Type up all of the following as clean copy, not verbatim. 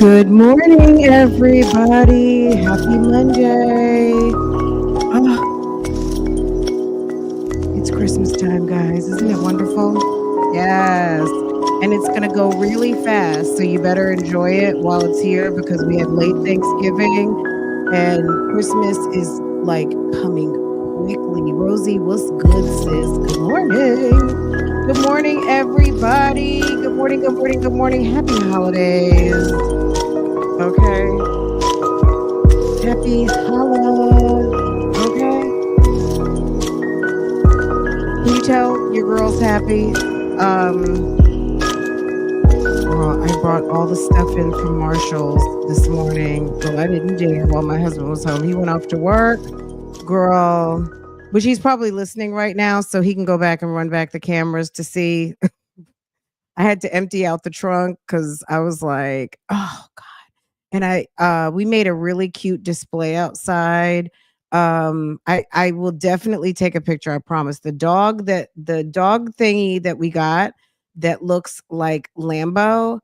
Good morning, everybody. Happy Monday. It's Christmas time, guys. Isn't it wonderful? Yes. And it's going to go really fast. So you better enjoy it while it's here because we had late Thanksgiving and Christmas is like coming quickly. Rosie, what's good, sis? Good morning. Good morning, everybody. Good morning, good morning, good morning. Happy holidays. Okay. Happy holidays. Okay. Can you tell your girl's happy? Girl, I brought all the stuff in from Marshall's this morning. Well, I didn't dare while my husband was home. He went off to work. Girl, which he's probably listening right now, so he can go back and run back the cameras to see. I had to empty out the trunk because I was like, oh God. And we made a really cute display outside. I will definitely take a picture, I promise. The dog thingy that we got that looks like Lambo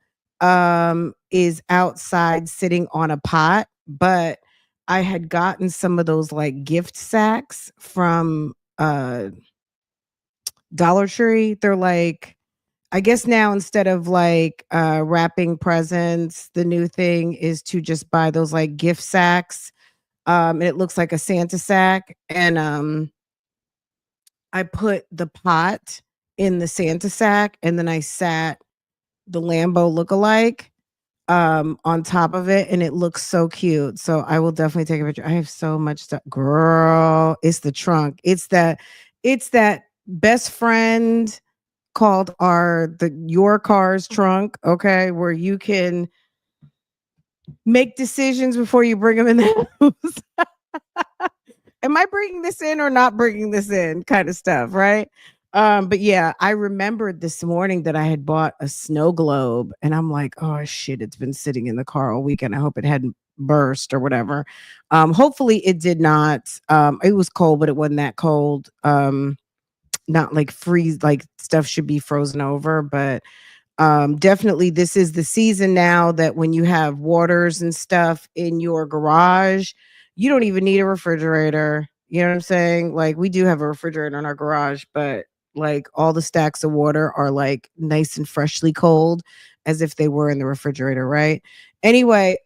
is outside sitting on a pot, but I had gotten some of those like gift sacks from Dollar Tree. They're like, I guess now instead of like wrapping presents, the new thing is to just buy those like gift sacks. And it looks like a Santa sack. And I put the pot in the Santa sack and then I sat the Lambo lookalike on top of it, and it looks so cute. So I will definitely take a picture. I have so much stuff. Girl, it's the trunk. It's that best friend called your car's trunk, okay, where you can make decisions before you bring them in the house. Am I bringing this in or not bringing this in kind of stuff, right? But yeah, I remembered this morning that I had bought a snow globe and I'm like, oh shit, it's been sitting in the car all weekend. I hope it hadn't burst or whatever. Hopefully it did not. It was cold, but it wasn't that cold. Not like freeze, like stuff should be frozen over, but definitely this is the season now that when you have waters and stuff in your garage, you don't even need a refrigerator. You know what I'm saying? Like we do have a refrigerator in our garage, but like all the stacks of water are like nice and freshly cold as if they were in the refrigerator, right? Anyway,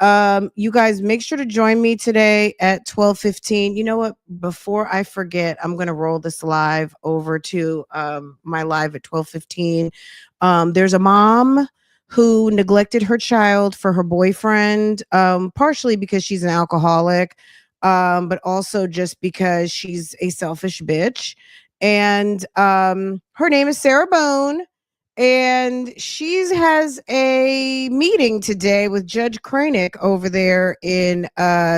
you guys make sure to join me today at 12:15. You know what? Before I forget, I'm gonna roll this live over to my live at 12:15. There's a mom who neglected her child for her boyfriend, partially because she's an alcoholic, but also just because she's a selfish bitch. And her name is Sarah Bone. And she has a meeting today with Judge Kranick over there in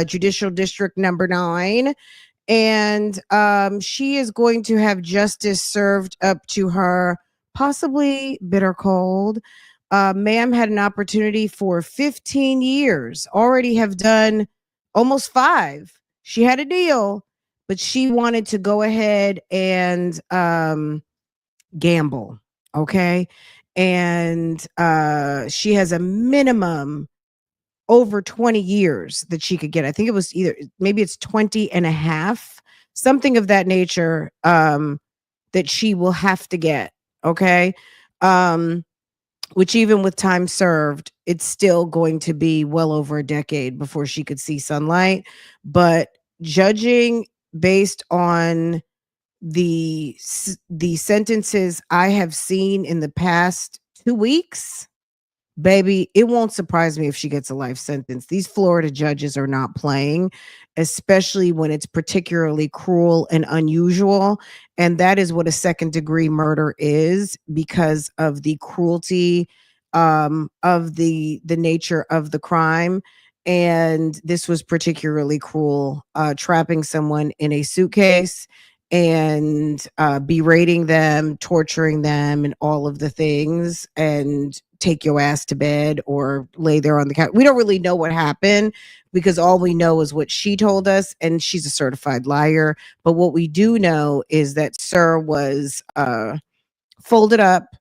Judicial District number 9. And she is going to have justice served up to her, possibly bitter cold. Ma'am had an opportunity for 15 years, already have done almost 5. She had a deal, but she wanted to go ahead and gamble. Okay. And she has a minimum over 20 years that she could get. I think it was either maybe it's 20 and a half, something of that nature, that she will have to get. Okay. Um, which even with time served, it's still going to be well over a decade before she could see sunlight. But judging based on the sentences I have seen in the past 2 weeks, baby, it won't surprise me if she gets a life sentence. These Florida judges are not playing, especially when it's particularly cruel and unusual. And that is what a second degree murder is, because of the cruelty, of the nature of the crime. And this was particularly cruel, trapping someone in a suitcase and berating them, torturing them, and all of the things, and take your ass to bed or lay there on the couch. We don't really know what happened, because all we know is what she told us, and she's a certified liar. But what we do know is that Sir was folded up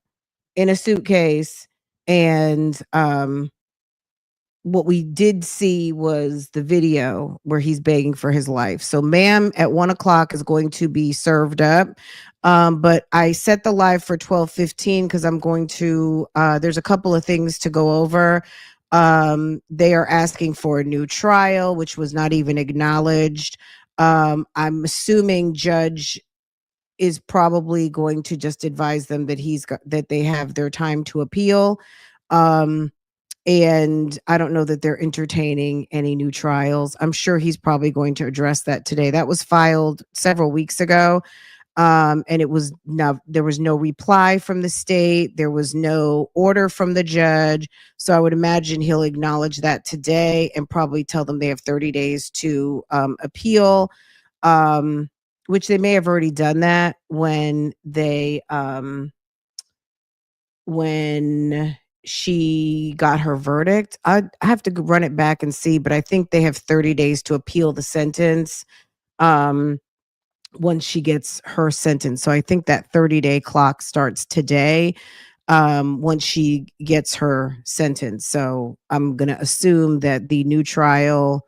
in a suitcase, and what we did see was the video where he's begging for his life. So, ma'am, at 1 o'clock is going to be served up. But I set the live for 12:15 because I'm going to. There's a couple of things to go over. They are asking for a new trial, which was not even acknowledged. I'm assuming Judge is probably going to just advise them that that they have their time to appeal. Um, and I don't know that they're entertaining any new trials. I'm sure he's probably going to address that today. That was filed several weeks ago. And there was no reply from the state. There was no order from the judge. So I would imagine he'll acknowledge that today and probably tell them they have 30 days to appeal, which they may have already done that when she got her verdict. I have to run it back and see, but I think they have 30 days to appeal the sentence, um, once she gets her sentence. So I think that 30-day clock starts today, once she gets her sentence. So I'm going to assume that the new trial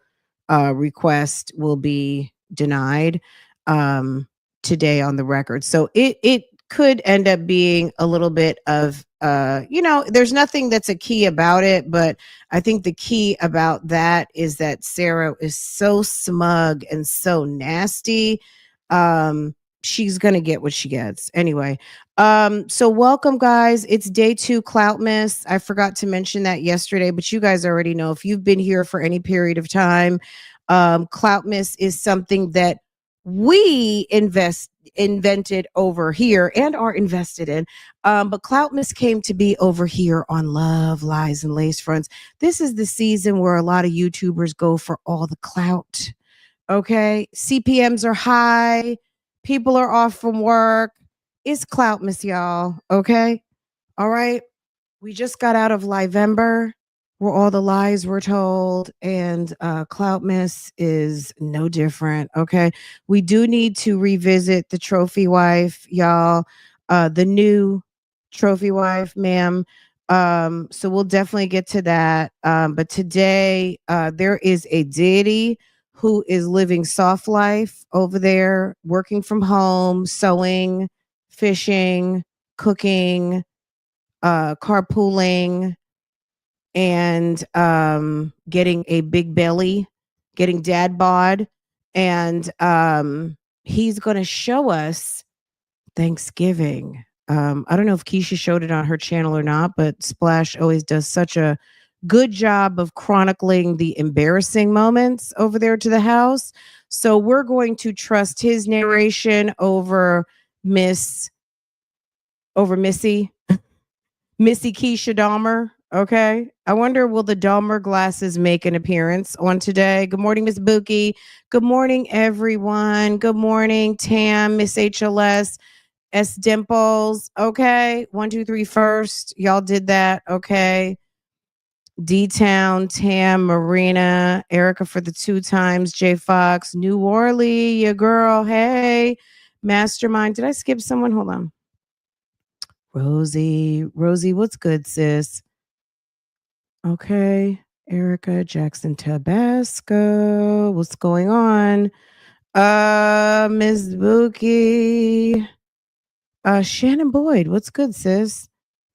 request will be denied, um, today on the record. So it could end up being a little bit of, there's nothing that's a key about it, but I think the key about that is that Sarah is so smug and so nasty. She's gonna get what she gets anyway. So welcome, guys. It's day 2 Cloutmas. I forgot to mention that yesterday, but you guys already know if you've been here for any period of time. Cloutmas is something that we invented over here and are invested in. But Cloutmas came to be over here on Love, Lies, and Lace Fronts. This is the season where a lot of YouTubers go for all the clout. Okay. CPMs are high. People are off from work. It's Cloutmas, y'all. Okay. All right. We just got out of Livember, where all the lies were told, and Cloutmas is no different. Okay. We do need to revisit the trophy wife, y'all. The new trophy wife, ma'am. So we'll definitely get to that. But today, there is a Deddy who is living soft life over there, working from home, sewing, fishing, cooking, carpooling, and getting a big belly, getting dad bod. And he's going to show us Thanksgiving. I don't know if Keisha showed it on her channel or not, but Splash always does such a good job of chronicling the embarrassing moments over there to the house. So we're going to trust his narration over Miss Missy Keisha Dahmer. Okay. I wonder, will the Dahmer glasses make an appearance on today? Good morning, Miss Buki. Good morning, everyone. Good morning, Tam, Miss HLS, S Dimples. Okay. 1, 2, 3 first. Y'all did that. Okay. D Town, Tam, Marina, Erica for the 2 times, J Fox, New Orleans, your girl. Hey, Mastermind. Did I skip someone? Hold on. Rosie, what's good, sis? Okay. Erica Jackson Tabasco. What's going on? Miss Bookie. Shannon Boyd. What's good, sis?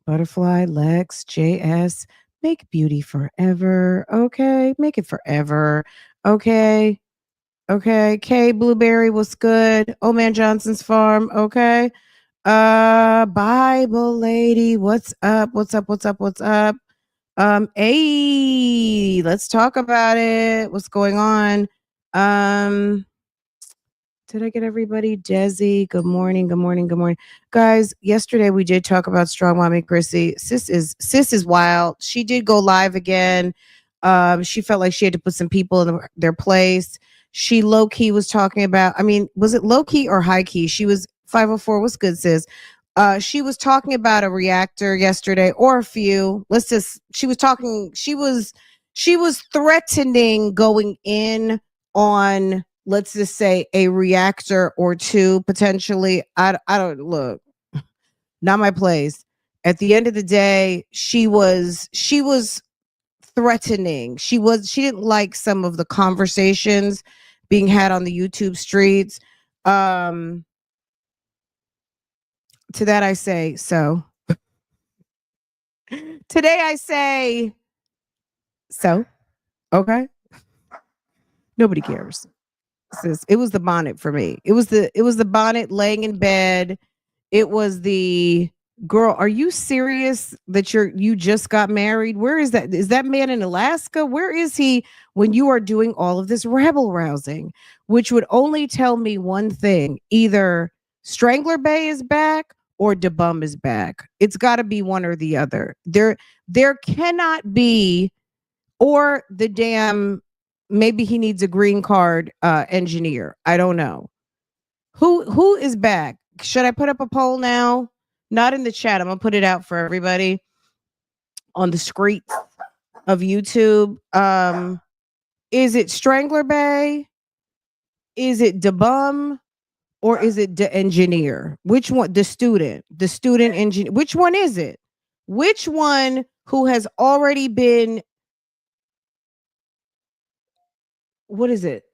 Butterfly, Lex, JS. Make beauty forever. Okay. Make it forever. Okay. Okay. K Blueberry. What's good? Old Man Johnson's Farm. Okay. Bible Lady. What's up? What's up? What's up? What's up? Hey, let's talk about it. What's going on? Um, did I get everybody? Desi, good morning, good morning, good morning. Guys, yesterday we did talk about Strong Mommy Chrissy. Sis is wild. She did go live again. She felt like she had to put some people in their place. She low key was talking about, I mean, was it low key or high key? She was 504. What's good, sis? She was talking about a reactor yesterday or a few. She was threatening going in on, let's just say, a reactor or two potentially. I don't look, not my place. At the end of the day, she was threatening. She didn't like some of the conversations being had on the YouTube streets. Um to that I say so. Today I say so. Okay. Nobody cares. Sis, it was the bonnet for me. It was the bonnet laying in bed. It was the girl. Are you serious that you just got married? Where is that? Is that man in Alaska? Where is he when you are doing all of this rebel rousing? Which would only tell me one thing: either Strangler Bay is back or Da Bum is back. It's got to be one or the other. There cannot be, or the damn, maybe he needs a green card engineer. I don't know. Who is back? Should I put up a poll now? Not in the chat. I'm gonna put it out for everybody on the streets of YouTube. Is it Strangler Bay? Is it Da Bum? Or is it the engineer? Which one? The student engineer. Which one is it? Which one who has already been, what is it?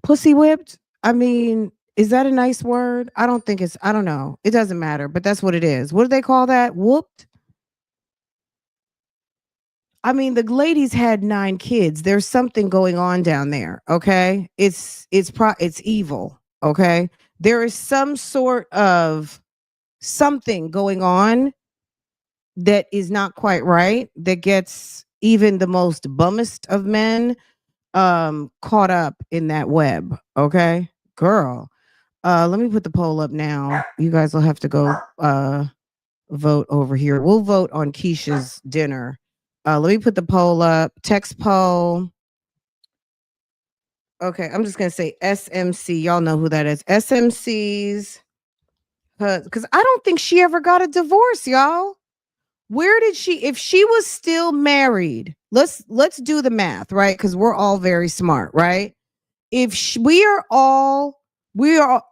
Pussy whipped? I mean, is that a nice word? I don't think it's, I don't know. It doesn't matter, but that's what it is. What do they call that? Whooped? I mean, the ladies had 9 kids. There's something going on down there, okay? It's evil, okay? There is some sort of something going on that is not quite right, that gets even the most bummest of men caught up in that web, okay? Girl, let me put the poll up now. You guys will have to go vote over here. We'll vote on Keisha's dinner. Let me put the poll up. Text poll. Okay, I'm just gonna say SMC. Y'all know who that is. SMC's, because I don't think she ever got a divorce, y'all. Where did she? If she was still married, let's do the math, right? Because we're all very smart, right? If we are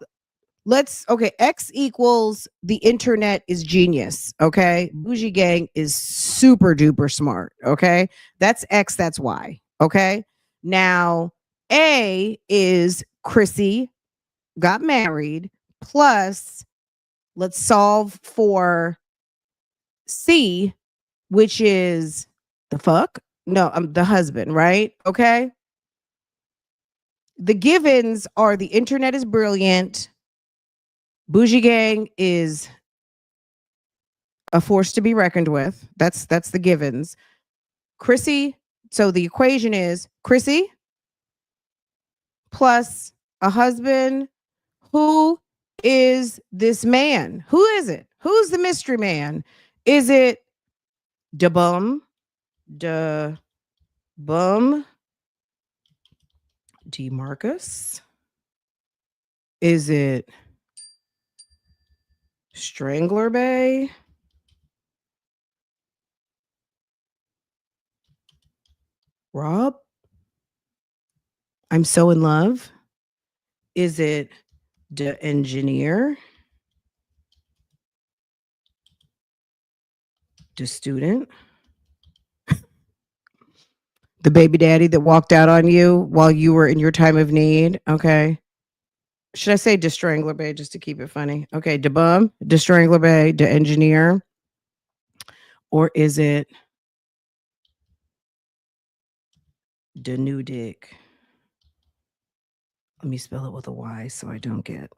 let's, okay, X equals the internet is genius, okay? Bougie gang is super duper smart, okay? That's X, that's Y, okay? Now, A is Chrissy got married, plus let's solve for C, which is the fuck? No, the husband, right? Okay? The givens are the internet is brilliant. Bougie gang is a force to be reckoned with. That's the givens. Chrissy, so the equation is Chrissy plus a husband. Who is this man? Who is it? Who's the mystery man? Is it Da Bum? Da Bum? DeMarcus? Is it Strangler Bay? Rob? I'm so in love. Is it the engineer? The student? The baby daddy that walked out on you while you were in your time of need. Okay. Should I say DeStrangler Bay just to keep it funny? Okay, DeBum, DeStrangler Bay, the engineer, or is it the new dick? Let me spell it with a Y so I don't get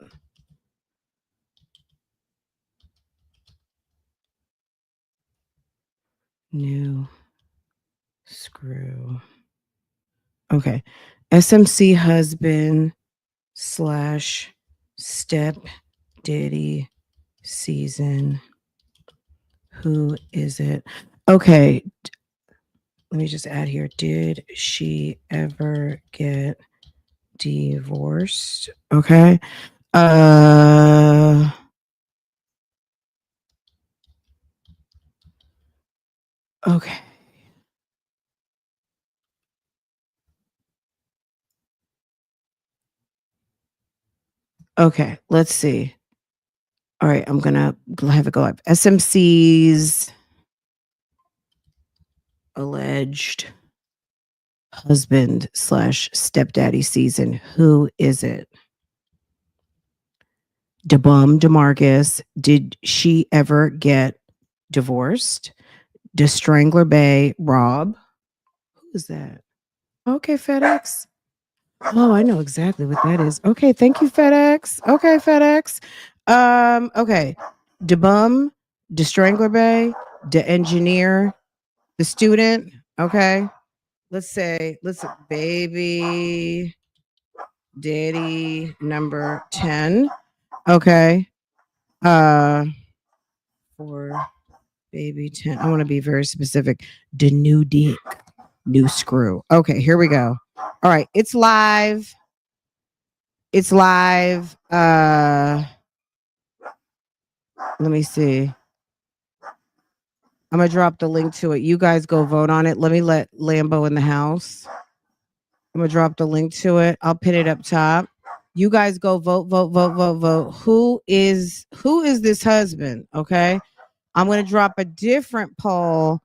new screw. Okay, SMC husband slash step daddy season. Who is it? Okay, let me just add here. Did she ever get divorced? Okay. Okay. Okay, let's see. All right, I'm gonna have it go up. SMC's alleged husband slash stepdaddy season. Who is it? DeBum DeMarcus. Did she ever get divorced? DeStrangler Bay Rob. Who is that? Okay, FedEx. Oh, I know exactly what that is. Okay, thank you, FedEx. Okay, FedEx. Okay. DeBum, DeStrangler Bay, the engineer, the student. Okay. Let's baby daddy number 10. Okay. For baby 10. I want to be very specific. The new dick, new screw. Okay, here we go. All right, it's live. It's live. Let me see. I'm gonna drop the link to it. You guys go vote on it. Let me let Lambo in the house. I'm gonna drop the link to it. I'll pin it up top. You guys go vote, vote, vote, vote, vote. Who is this husband? Okay. I'm gonna drop a different poll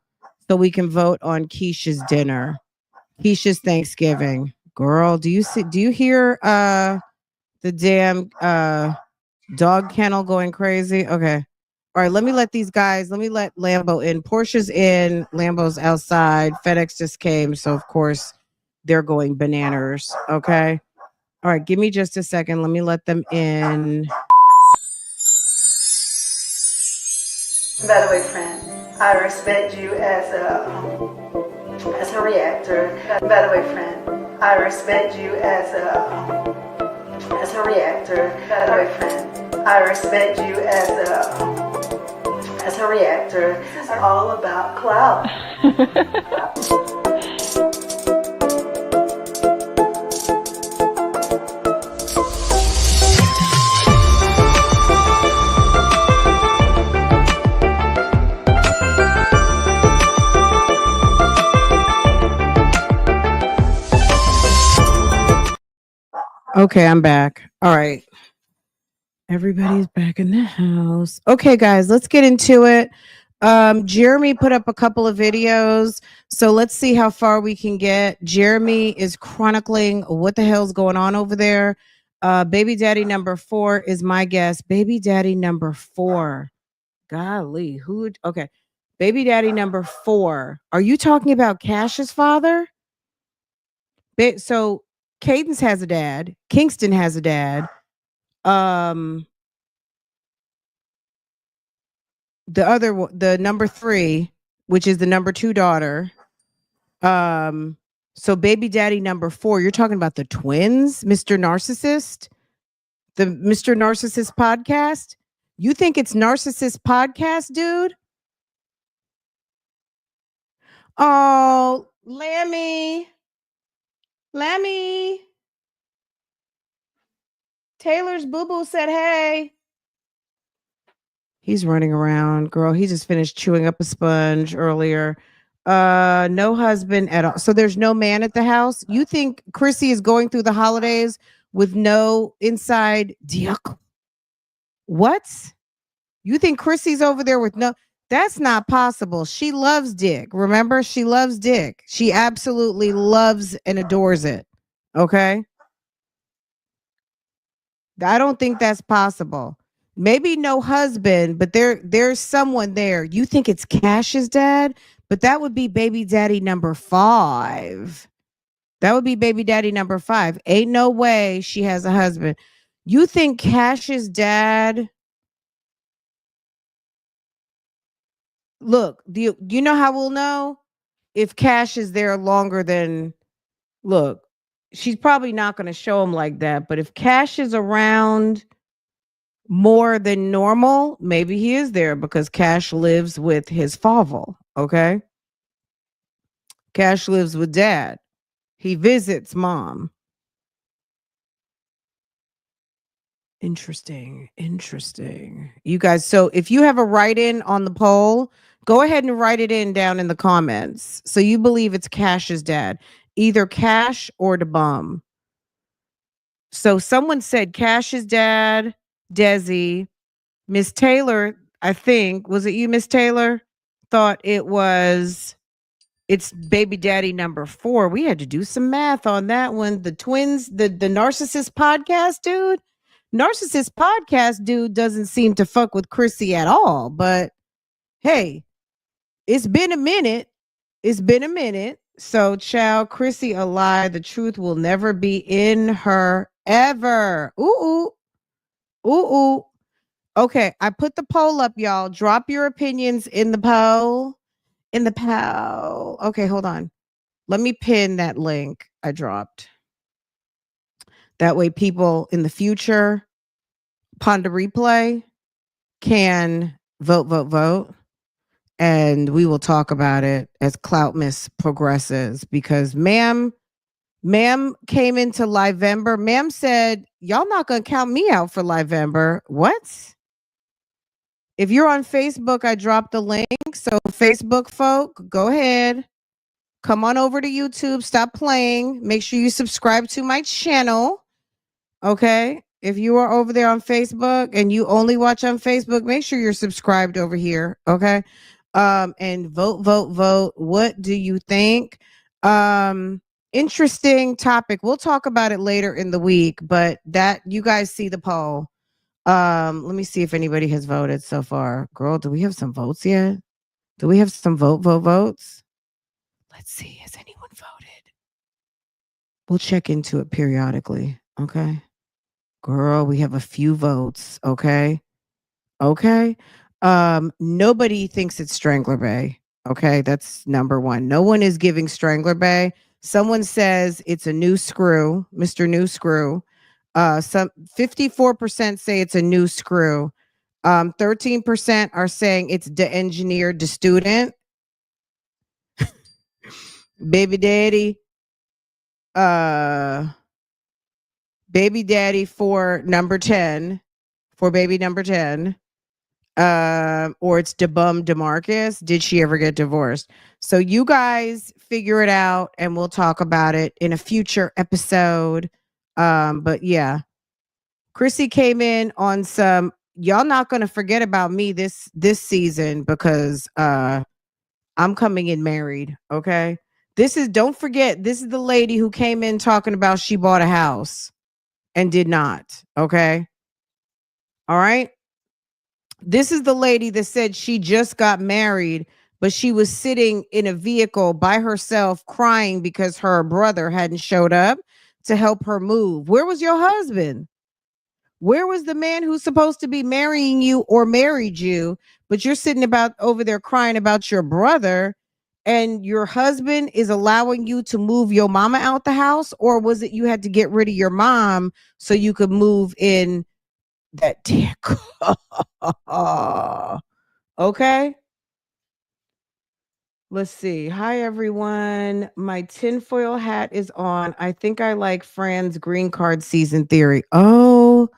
so we can vote on Keisha's dinner. Keisha's Thanksgiving. Girl, do you hear the damn dog kennel going crazy? Okay. All right, let me let Lambo in. Portia's in, Lambo's outside. FedEx just came, so of course they're going bananas. Okay. All right, give me just a second. Let me let them in. By the way, friend, I respect you as a reactor. By the way, friend, I respect you as a reactor. By the way, friend, I respect you as a reactor. It's all about clout. Okay, I'm back. All right. Everybody's back in the house. Okay, guys, let's get into it. Jeremy put up a couple of videos, so let's see how far we can get. Jeremy is chronicling what the hell's going on over there. Baby daddy number 4 is my guest. Baby daddy number 4. Golly, okay. Baby daddy number 4. Are you talking about Cash's father? So Cadence has a dad. Kingston has a dad. The number 3, which is the number 2 daughter. So baby daddy number 4, you're talking about the twins, Mr. Narcissist, the Mr. Narcissist podcast. You think it's Narcissist podcast, dude? Oh, Lammy. Taylor's boo-boo said, hey. He's running around, girl. He just finished chewing up a sponge earlier. No husband at all. So there's no man at the house. You think Chrissy is going through the holidays with no inside dick? What? You think Chrissy's over there with no? That's not possible. She loves dick. Remember, she loves dick. She absolutely loves and adores it. Okay? I don't think that's possible. Maybe no husband, but there's someone there. You think it's Cash's dad, but that would be baby daddy number 5. That would be baby daddy number 5. Ain't no way she has a husband. You think Cash's dad? Look, do you know how we'll know if Cash is there longer than? Look, she's probably not going to show him like that, but if Cash is around more than normal, maybe he is there because Cash lives with his father. Okay. Cash lives with dad. He visits mom. Interesting. Interesting. You guys, so if you have a write in on the poll, go ahead and write it in down in the comments. So you believe it's Cash's dad, either Cash or the bum. So someone said Cash's dad, Desi. Miss Taylor, I think, was it you, Miss Taylor? Thought it's baby daddy number 4. We had to do some math on that one. The twins, the narcissist podcast dude. Narcissist podcast dude doesn't seem to fuck with Chrissy at all. But hey, it's been a minute. It's been a minute. So, child, Chrissy a lie. The truth will never be in her ever. Ooh, ooh, ooh, ooh. Okay, I put the poll up, y'all. Drop your opinions in the poll. In the poll. Okay, hold on. Let me pin that link I dropped. That way people in the future, upon the replay, can vote. And we will talk about it as Cloutmas progresses. Because ma'am came into Livember. Ma'am said, y'all not going to count me out for Livember. What? If you're on Facebook, I dropped the link. So Facebook folk, go ahead. Come on over to YouTube. Stop playing. Make sure you subscribe to my channel. Okay. If you are over there on Facebook and you only watch on Facebook, make sure you're subscribed over here. Okay. And vote. What do you think? Interesting topic. We'll talk about it later in the week, but that you guys see the poll. Let me see if anybody has voted so far. Girl, do we have some votes yet? Do we have some votes? Let's see. Has anyone voted? We'll check into it periodically. Okay. Girl, we have a few votes. Okay. Nobody thinks it's Strangler Bay. Okay. That's number 1. No one is giving Strangler Bay. Someone says it's a new screw, Mr. New Screw. Some 54% say it's a new screw. 13% are saying it's the engineer, the student. Baby daddy. Baby daddy for number 10. For baby number 10. Or it's DeBum DeMarcus. Did she ever get divorced? So you guys figure it out and we'll talk about it in a future episode. But yeah. Chrissy came in on some, y'all not gonna forget about me this season because I'm coming in married. Okay. Don't forget, this is the lady who came in talking about she bought a house and did not. Okay. All right. This is the lady that said she just got married, but she was sitting in a vehicle by herself crying because her brother hadn't showed up to help her move. Where was your husband? Where was the man who's supposed to be marrying you or married you, but you're sitting about over there crying about your brother and your husband is allowing you to move your mama out the house? Or was it you had to get rid of your mom so you could move in that dick? Okay. Let's see. Hi, everyone. My tinfoil hat is on. I think I like Fran's green card season theory. Oh,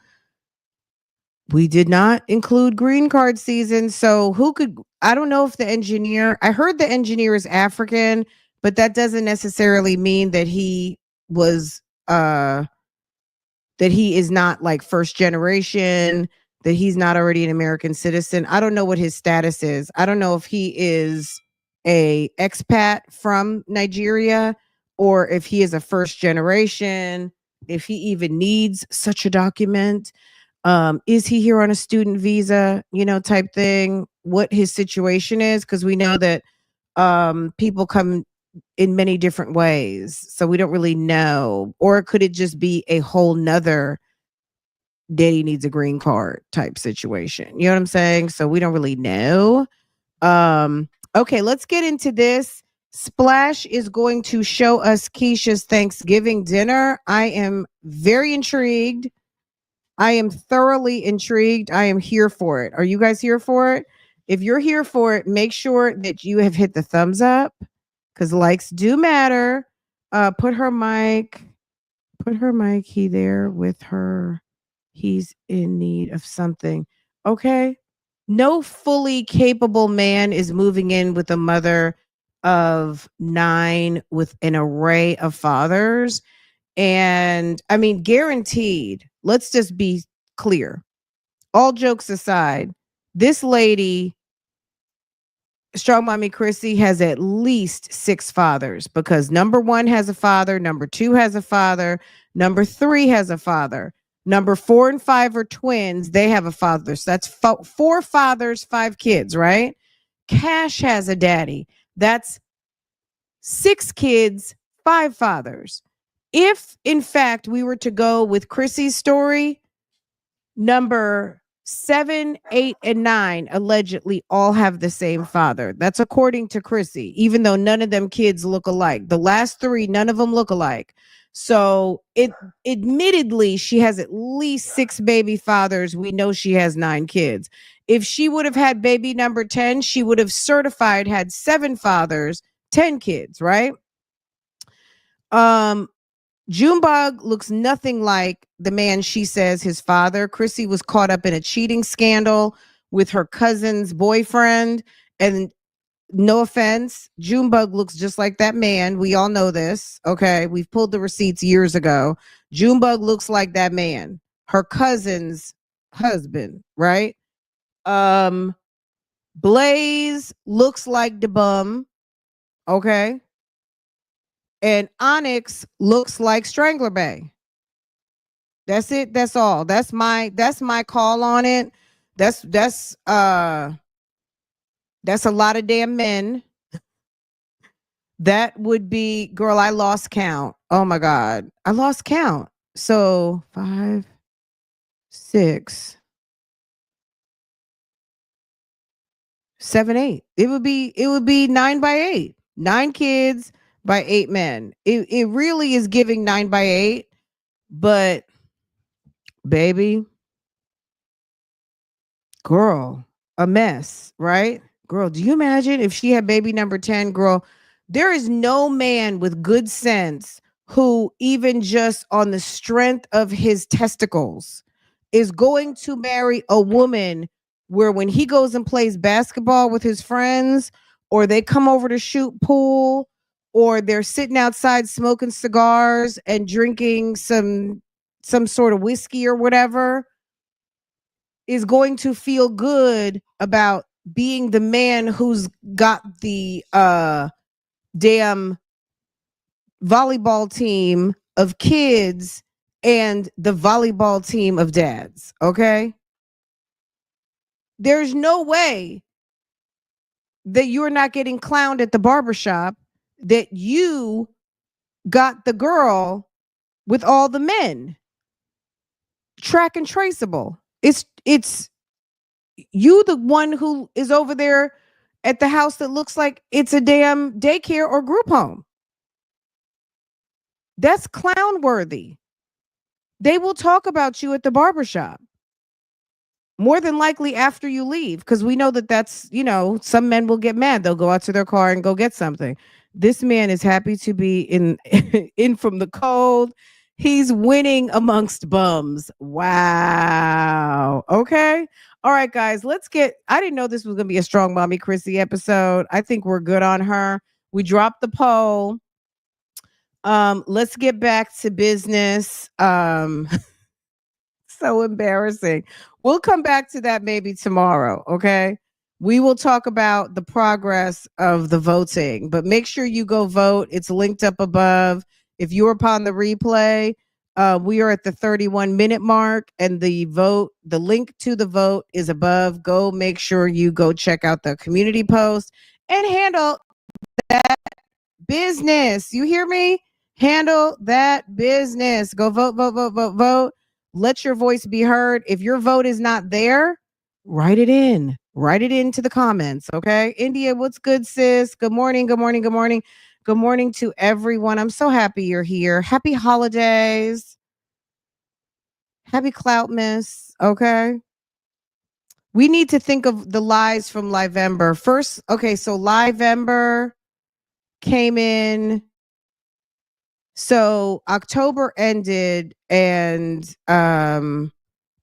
we did not include green card season. So who could, I don't know if the engineer, I heard the engineer is African, but that doesn't necessarily mean that he was, that he is not like first generation. that he's not already an American citizen. I don't know what his status is. I don't know if he is a expat from Nigeria or if he is a first generation, if he even needs such a document. Is he here on a student visa, type thing? What his situation is, because we know that people come in many different ways. So we don't really know. Or could it just be a whole nother Deddy needs a green card type situation? You know what I'm saying? So we don't really know. Okay, let's get into this. Splash is going to show us Keisha's Thanksgiving dinner. I am very intrigued. I am thoroughly intrigued. I am here for it. Are you guys here for it? If you're here for it, make sure that you have hit the thumbs up because likes do matter. Put her mic key there with her. He's in need of something. Okay. No fully capable man is moving in with a mother of 9 with an array of fathers. And I mean, guaranteed, let's just be clear. All jokes aside, this lady, Strong Mommy Chrissy, has at least 6 fathers because number 1 has a father, number 2 has a father, number 3 has a father. Number 4 and 5 are twins. They have a father. So that's 4 fathers, 5 kids, right? Cash has a daddy. That's 6 kids, 5 fathers. If, in fact, we were to go with Chrissy's story, number 7, 8, and 9 allegedly all have the same father. That's according to Chrissy, even though none of them kids look alike. The last 3, none of them look alike. So admittedly, she has at least 6 baby fathers. We know she has 9 kids. If she would have had baby number 10, she would have certified had 7 fathers, 10 kids, right? Junebug looks nothing like the man she says his father. Chrissy was caught up in a cheating scandal with her cousin's boyfriend. And no offense, Junebug looks just like that man. We all know this. Okay. We've pulled the receipts years ago. Junebug looks like that man, her cousin's husband, right? Blaze looks like the bum. Okay. And Onyx looks like Strangler Bay. That's it. That's all. That's my call on it. That's a lot of damn men. That would be, girl, I lost count. Oh my God. I lost count. So 5, 6, 7, 8. It would be 9 by 8. 9 kids by 8 men. It really is giving 9 by 8, but baby, girl, a mess, right? Girl, do you imagine if she had baby number 10? Girl, there is no man with good sense who, even just on the strength of his testicles, is going to marry a woman where when he goes and plays basketball with his friends, or they come over to shoot pool, or they're sitting outside smoking cigars and drinking some sort of whiskey or whatever, is going to feel good about being the man who's got the damn volleyball team of kids and the volleyball team of dads. Okay. There's no way that you're not getting clowned at the barbershop that you got the girl with all the men. Track and traceable. It's you, the one who is over there at the house that looks like it's a damn daycare or group home. That's clown worthy. They will talk about you at the barbershop. More than likely after you leave, because we know that that's, some men will get mad. They'll go out to their car and go get something. This man is happy to be in from the cold. He's winning amongst bums. Wow. Okay. All right, guys, I didn't know this was going to be a Strong Mommy Chrissy episode. I think we're good on her. We dropped the poll. Let's get back to business. So embarrassing. We'll come back to that maybe tomorrow, okay? We will talk about the progress of the voting, but make sure you go vote. It's linked up above. If you're upon the replay, we are at the 31-minute mark, and the link to the vote is above. Go make sure you go check out the community post and handle that business. You hear me? Handle that business. Go vote, vote, vote, vote, vote. Let your voice be heard. If your vote is not there, write it in. Write it into the comments. Okay. India, what's good, sis? Good morning. Good morning. Good morning. Good morning to everyone. I'm so happy you're here. Happy holidays. Happy Cloutmas. Okay. We need to think of the lies from Livember. First, okay, so Livember came in. So October ended and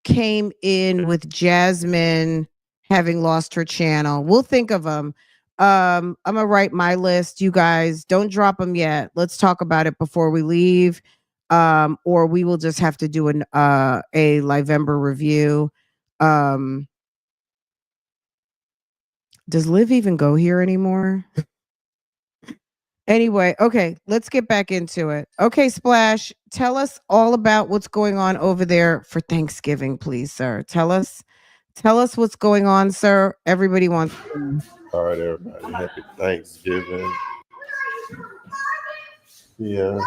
came in with Jasmine having lost her channel. We'll think of them. I'm gonna write my list. You guys don't drop them yet. Let's talk about it before we leave. Or we will just have to do a Livember review. Does Liv even go here anymore? Anyway, okay, let's get back into it. Okay, Splash, tell us all about what's going on over there for Thanksgiving, please, sir. Tell us what's going on, sir. Everybody wants to know. All right, everybody. Happy Thanksgiving. Yeah.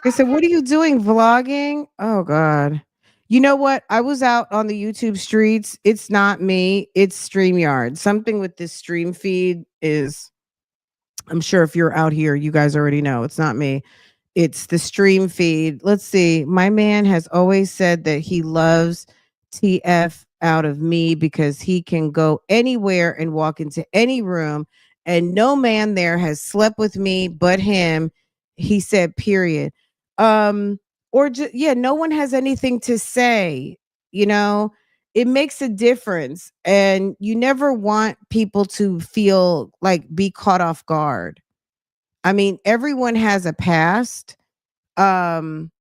I said, what are you doing? Vlogging? Oh God. You know what? I was out on the YouTube streets. It's not me, it's StreamYard. Something with this stream feed is, I'm sure if you're out here, you guys already know it's not me. It's the stream feed. Let's see. My man has always said that he loves TF out of me because he can go anywhere and walk into any room, and no man there has slept with me but him. He said, period. Or just, yeah, no one has anything to say, you know. It makes a difference, and you never want people to feel like be caught off guard. I mean, everyone has a past. Um,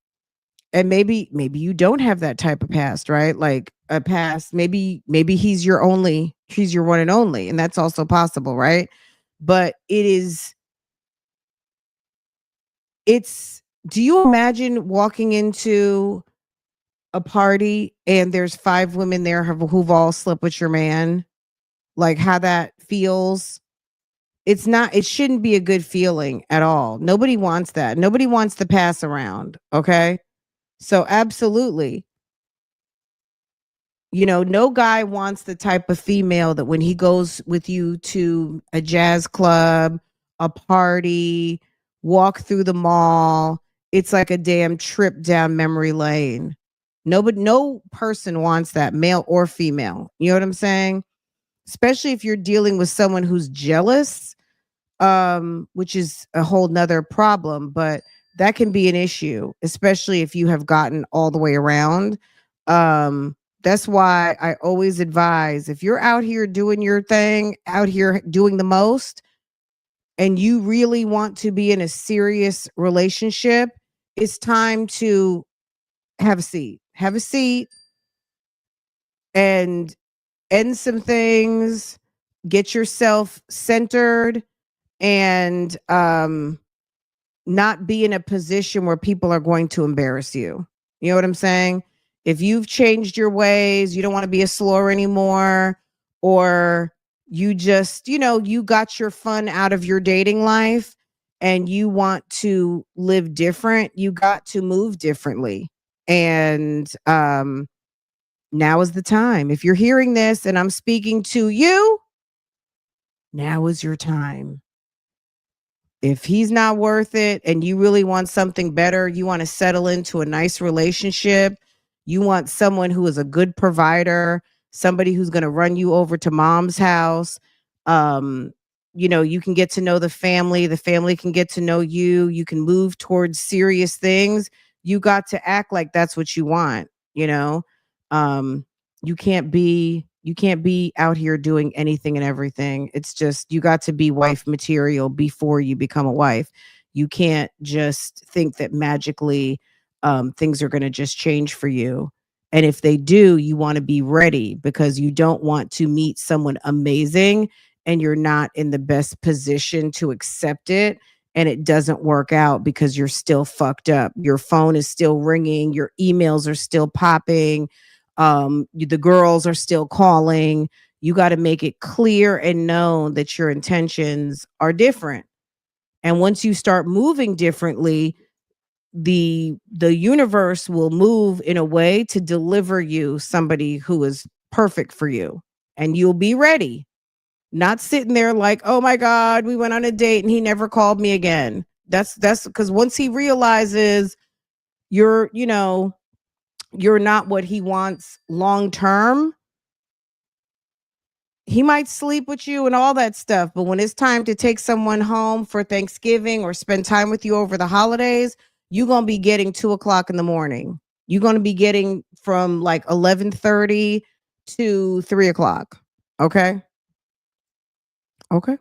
and maybe you don't have that type of past, right? Like a past, maybe he's your one and only, and that's also possible, right? But it's do you imagine walking into a party and there's 5 women there who've all slept with your man? Like how that feels? It shouldn't be a good feeling at all. Nobody wants that. Nobody wants to pass around, okay? So absolutely. You know, no guy wants the type of female that when he goes with you to a jazz club, a party, walk through the mall, it's like a damn trip down memory lane. No person wants that, male or female. You know what I'm saying? Especially if you're dealing with someone who's jealous, which is a whole nother problem, but that can be an issue, especially if you have gotten all the way around. That's why I always advise, if you're out here doing your thing, out here doing the most, and you really want to be in a serious relationship, it's time to have a seat. Have a seat and end some things, get yourself centered, and not be in a position where people are going to embarrass you. You know what I'm saying? If you've changed your ways, you don't want to be a slur anymore, or you just, you got your fun out of your dating life and you want to live different, you got to move differently. And now is the time. If you're hearing this and I'm speaking to you, now is your time. If he's not worth it and you really want something better, you want to settle into a nice relationship, you want someone who is a good provider, somebody who's going to run you over to mom's house. You can get to know the family can get to know you, you can move towards serious things. You got to act like that's what you want, you know. You can't be out here doing anything and everything. It's just, you got to be wife material before you become a wife. You can't just think that magically things are going to just change for you. And if they do, you want to be ready because you don't want to meet someone amazing and you're not in the best position to accept it and it doesn't work out because you're still fucked up. Your phone is still ringing, your emails are still popping, the girls are still calling. You got to make it clear and known that your intentions are different. And once you start moving differently, the universe will move in a way to deliver you somebody who is perfect for you, and you'll be ready, not sitting there like, oh my god, we went on a date and he never called me again. That's because once he realizes you're, you're not what he wants long term, he might sleep with you and all that stuff. But when it's time to take someone home for Thanksgiving or spend time with you over the holidays, you're going to be getting 2 o'clock in the morning. You're going to be getting from like 11:30 to 3 o'clock. Okay. Okay.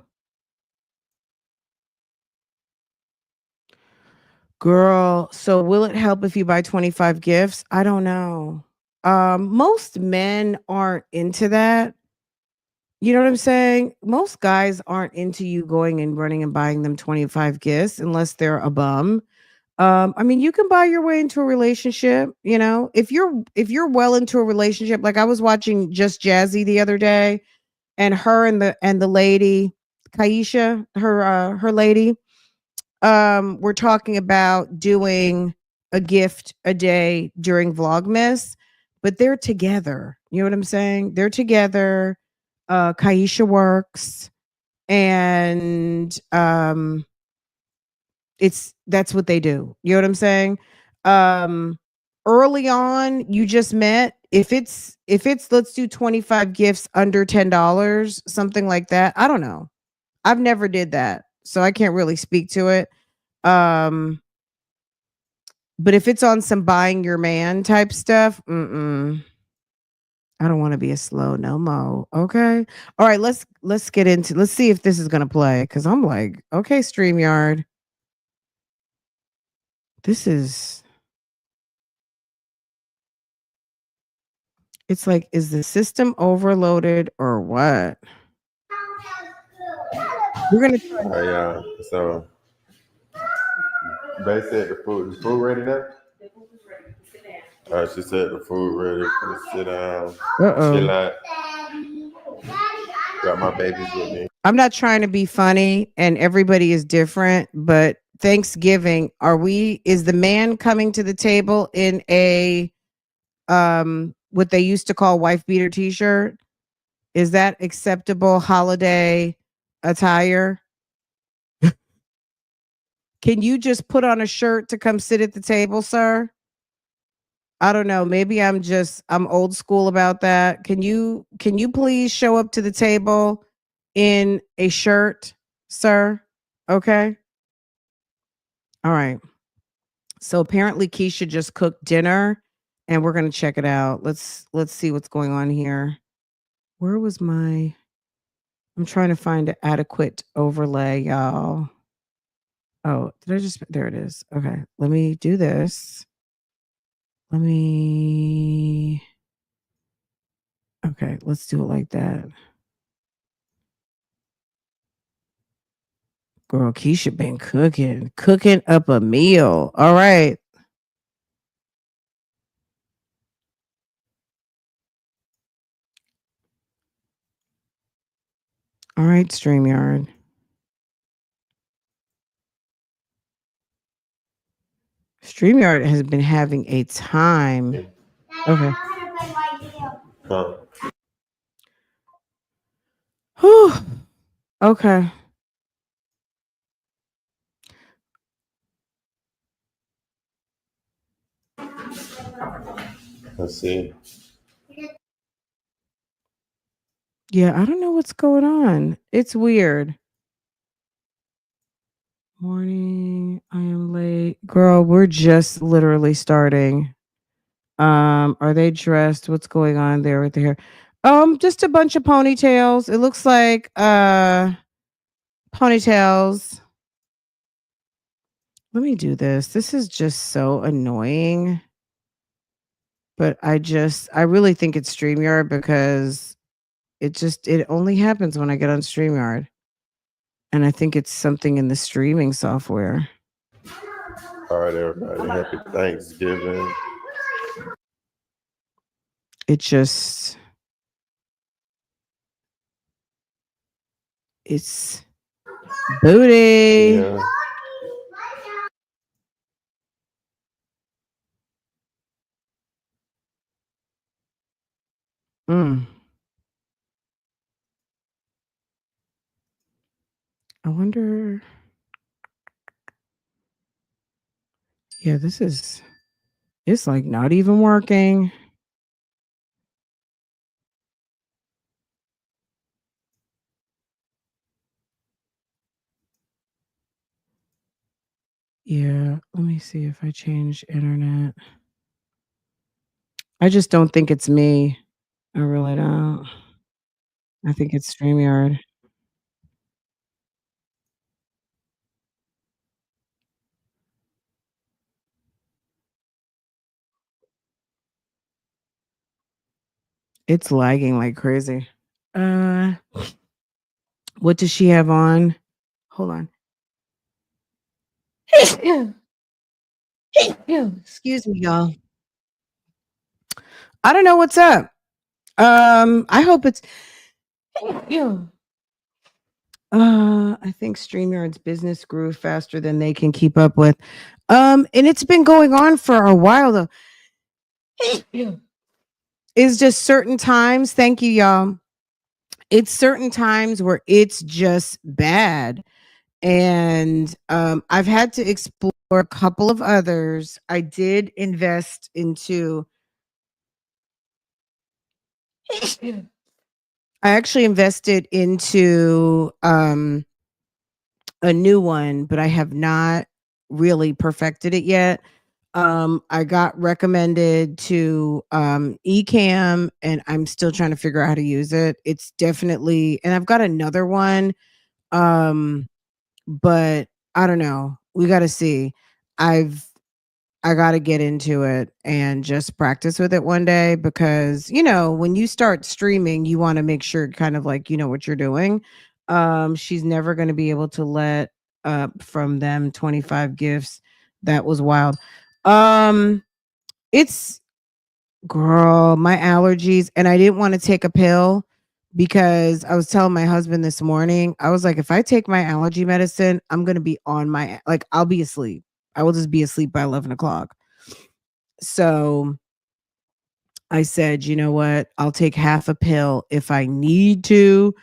Girl. So will it help if you buy 25 gifts? I don't know. Most men aren't into that. You know what I'm saying? Most guys aren't into you going and running and buying them 25 gifts unless they're a bum. I mean, you can buy your way into a relationship, if you're well into a relationship. Like I was watching Just Jazzy the other day, and her and the lady, Kaisha, her lady, we're talking about doing a gift a day during Vlogmas, but they're together. You know what I'm saying? They're together. Kaisha works, and that's what they do. You know what I'm saying? Um, Early on, you just met. If it's let's do 25 gifts under $10, something like that. I don't know. I've never did that, so I can't really speak to it. Um, but if it's on some buying your man type stuff, I don't want to be a slow no mo. Okay. All right, let's see if this is gonna play. Cause I'm like, okay, StreamYard. This is it's like, is the system overloaded or what? We're gonna try. Oh yeah. So they said the food ready now? She said the food ready. Please sit down, chill Uh-oh. out. Got my babies with me. I'm not trying to be funny and everybody is different, but Thanksgiving, is the man coming to the table in a what they used to call wife beater t-shirt? Is that acceptable holiday attire? Can you just put on a shirt to come sit at the table, sir? I don't know. Maybe I'm old school about that. Can you please show up to the table in a shirt, sir? Okay. All right. So apparently Keisha just cooked dinner and we're going to check it out. Let's see what's going on here. Where was my I'm trying to find an adequate overlay, y'all. Oh, did I just there it is. Okay. Let me do this. Let me Okay, let's do it like that. Girl, Keisha been cooking up a meal. All right. All right, StreamYard. StreamYard has been having a time. Okay. Huh? Whew. Okay. Let's see. Yeah, I don't know what's going on. It's weird. Morning. I am late. Girl, we're just literally starting. Are they dressed? What's going on there with the hair? Just a bunch of ponytails. It looks like ponytails. Let me do this. This is just so annoying. But I really think it's StreamYard because it only happens when I get on StreamYard. And I think it's something in the streaming software. All right, everybody. Happy Thanksgiving. It just it's booty. Yeah. Mm. I wonder. Yeah, it's like not even working. Yeah, let me see if I change internet. I just don't think it's me. I really don't. I think it's StreamYard. It's lagging like crazy. Uh, what does she have on? Hold on. Excuse me, y'all. I don't know what's up. I hope it's I think StreamYard's business grew faster than they can keep up with. And it's been going on for a while though. It's just certain times. Thank you, y'all. It's certain times where it's just bad. And I've had to explore a couple of others. I did invest into I actually invested into a new one, but I have not really perfected it yet. I got recommended to Ecamm and I'm still trying to figure out how to use it. It's definitely and I've got another one. Um but I don't know. We got to see. I've I got to get into it and just practice with it one day because, when you start streaming, you want to make sure kind of like you know what you're doing. She's never going to be able to let up from them 25 gifts. That was wild. Um it's girl, my allergies and I didn't want to take a pill because I was telling my husband this morning. I was like if I take my allergy medicine, I'm going to be on my like I'll be asleep. I will just be asleep by 11 o'clock. So I said, you know what? I'll take half a pill if I need to.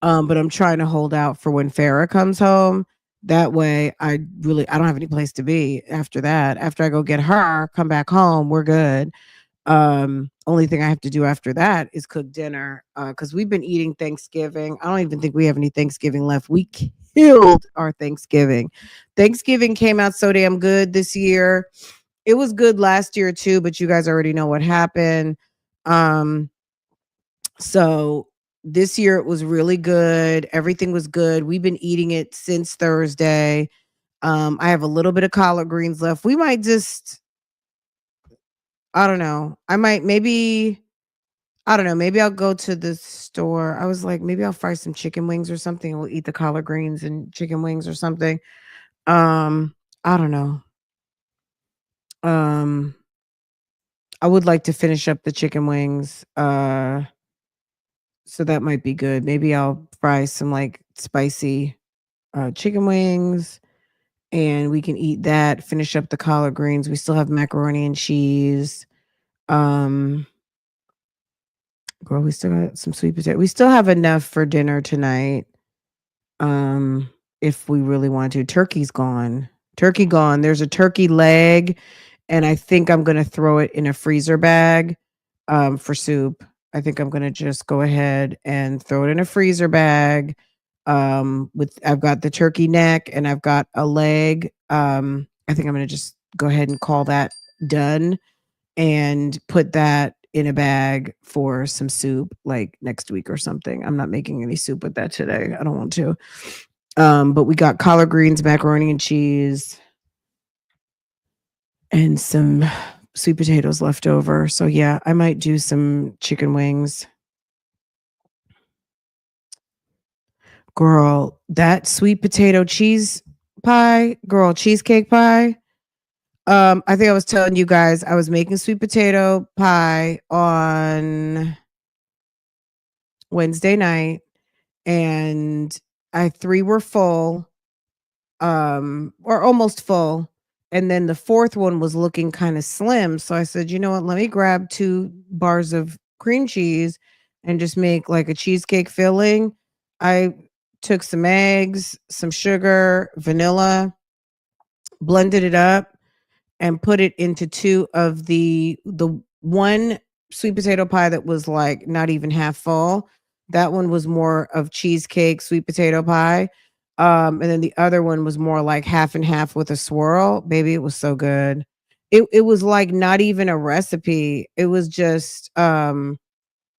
But I'm trying to hold out for when Farah comes home. That way I don't have any place to be after that. After I go get her, come back home, we're good. Only thing I have to do after that is cook dinner. Because we've been eating Thanksgiving. I don't even think we have any Thanksgiving left. We killed our Thanksgiving. Thanksgiving came out so damn good this year. It was good last year too, but you guys already know what happened. Um, so this year it was really good. Everything was good. We've been eating it since Thursday. I have a little bit of collard greens left. We might just, I don't know. I don't know. Maybe I'll go to the store. I was like, maybe I'll fry some chicken wings or something. We'll eat the collard greens and chicken wings or something. I don't know. Um, I would like to finish up the chicken wings. So that might be good. Maybe I'll fry some like spicy chicken wings and we can eat that, finish up the collard greens. We still have macaroni and cheese. Um girl, we still got some sweet potato. We still have enough for dinner tonight. Um if we really want to. Turkey's gone. Turkey gone. There's a turkey leg and I think I'm going to throw it in a freezer bag for soup. I think I'm gonna just go ahead and throw it in a freezer bag. With I've got the turkey neck and I've got a leg. I think I'm gonna just go ahead and call that done and put that in a bag for some soup like next week or something. I'm not making any soup with that today. I don't want to. But we got collard greens, macaroni and cheese, and some sweet potatoes left over. So yeah, I might do some chicken wings. Girl, that sweet potato cheese pie, girl, cheesecake pie. I think I was telling you guys I was making sweet potato pie on Wednesday night and I 3 were full, or almost full. And then the fourth one was looking kind of slim. So I said, you know what, let me grab 2 bars of cream cheese and just make like a cheesecake filling. I took some eggs, some sugar, vanilla, blended it up and put it into 2 of the one sweet potato pie that was like not even half full. That one was more of cheesecake sweet potato pie. And then the other one was more like half and half with a swirl. Baby, it was so good. It was like not even a recipe. It was just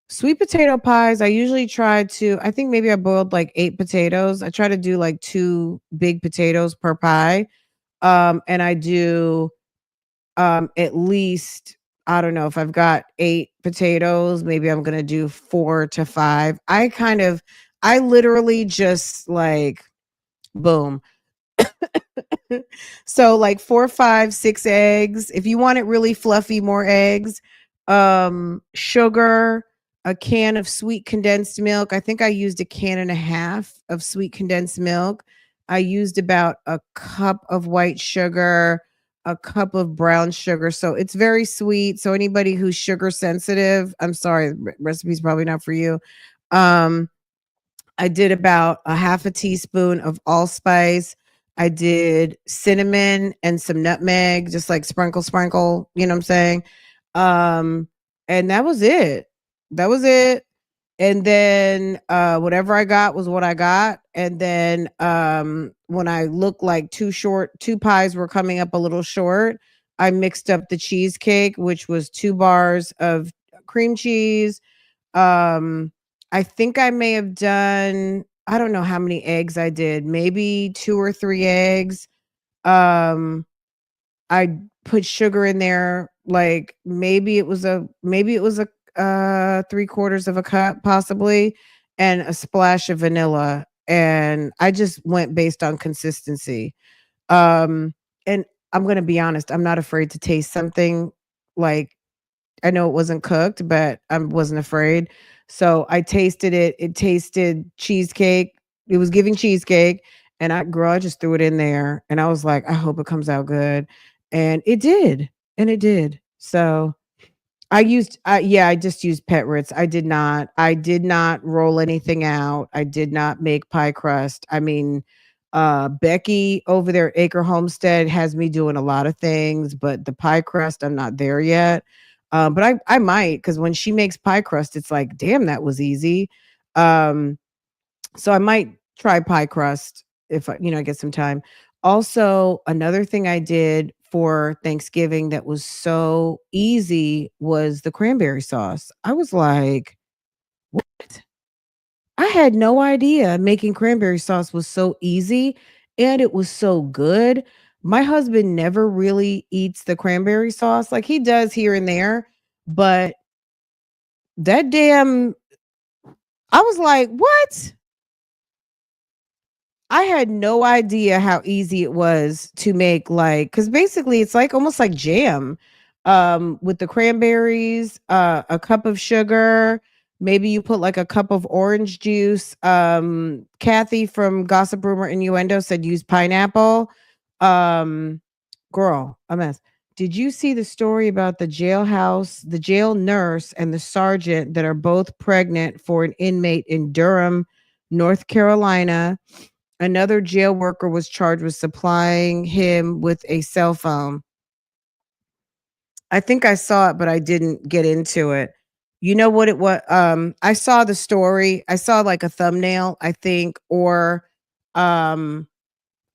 sweet potato pies. I usually try to, I think maybe I boiled like 8 potatoes. I try to do like 2 big potatoes per pie. And I do at least, I don't know, if I've got 8 potatoes, maybe I'm gonna do 4 to 5. I literally just like boom. So like 4, 5, 6 eggs. If you want it really fluffy, more eggs. Sugar, a can of sweet condensed milk. I think I used a can and a half of sweet condensed milk. I used about a cup of white sugar, a cup of brown sugar. So it's very sweet. So anybody who's sugar sensitive, I'm sorry, recipe's probably not for you. Um, I did about a half a teaspoon of allspice. I did cinnamon and some nutmeg, just like sprinkle, sprinkle, you know what I'm saying? Um, and that was it. That was it. And then whatever I got was what I got. And then when I looked like 2 pies were coming up a little short, I mixed up the cheesecake, which was 2 bars of cream cheese, I think I may have done, I don't know how many eggs I did, maybe 2 or 3 eggs. Um, I put sugar in there, like maybe it was a 3/4 of a cup possibly, and a splash of vanilla. And I just went based on consistency. Um, and I'm gonna be honest, I'm not afraid to taste something like I know it wasn't cooked, but I wasn't afraid. So I tasted it. It tasted cheesecake. It was giving cheesecake. And I just threw it in there. And I was like, I hope it comes out good. And it did. And it did. So I just used pet Ritz. I did not roll anything out. I did not make pie crust. I mean, Becky over there at Acre Homestead has me doing a lot of things, but the pie crust, I'm not there yet. But I might, because when she makes pie crust, it's like, damn, that was easy. Um, so I might try pie crust if I get some time. Also, another thing I did for Thanksgiving that was so easy was the cranberry sauce. I was like, what? I had no idea making cranberry sauce was so easy and it was so good. My husband never really eats the cranberry sauce. Like he does here and there, but that damn I was like, "What?" I had no idea how easy it was to make, like, cuz basically it's like almost like jam with the cranberries, a cup of sugar, maybe you put like a cup of orange juice. Kathy from Gossip Rumor Innuendo said use pineapple. Um Girl, a mess. Did you see the story about the jail nurse and the sergeant that are both pregnant for an inmate in Durham, North Carolina? Another jail worker was charged with supplying him with a cell phone. I think I saw it, but I didn't get into it. You know what it was? I saw the story. I saw like a thumbnail, I think, or um,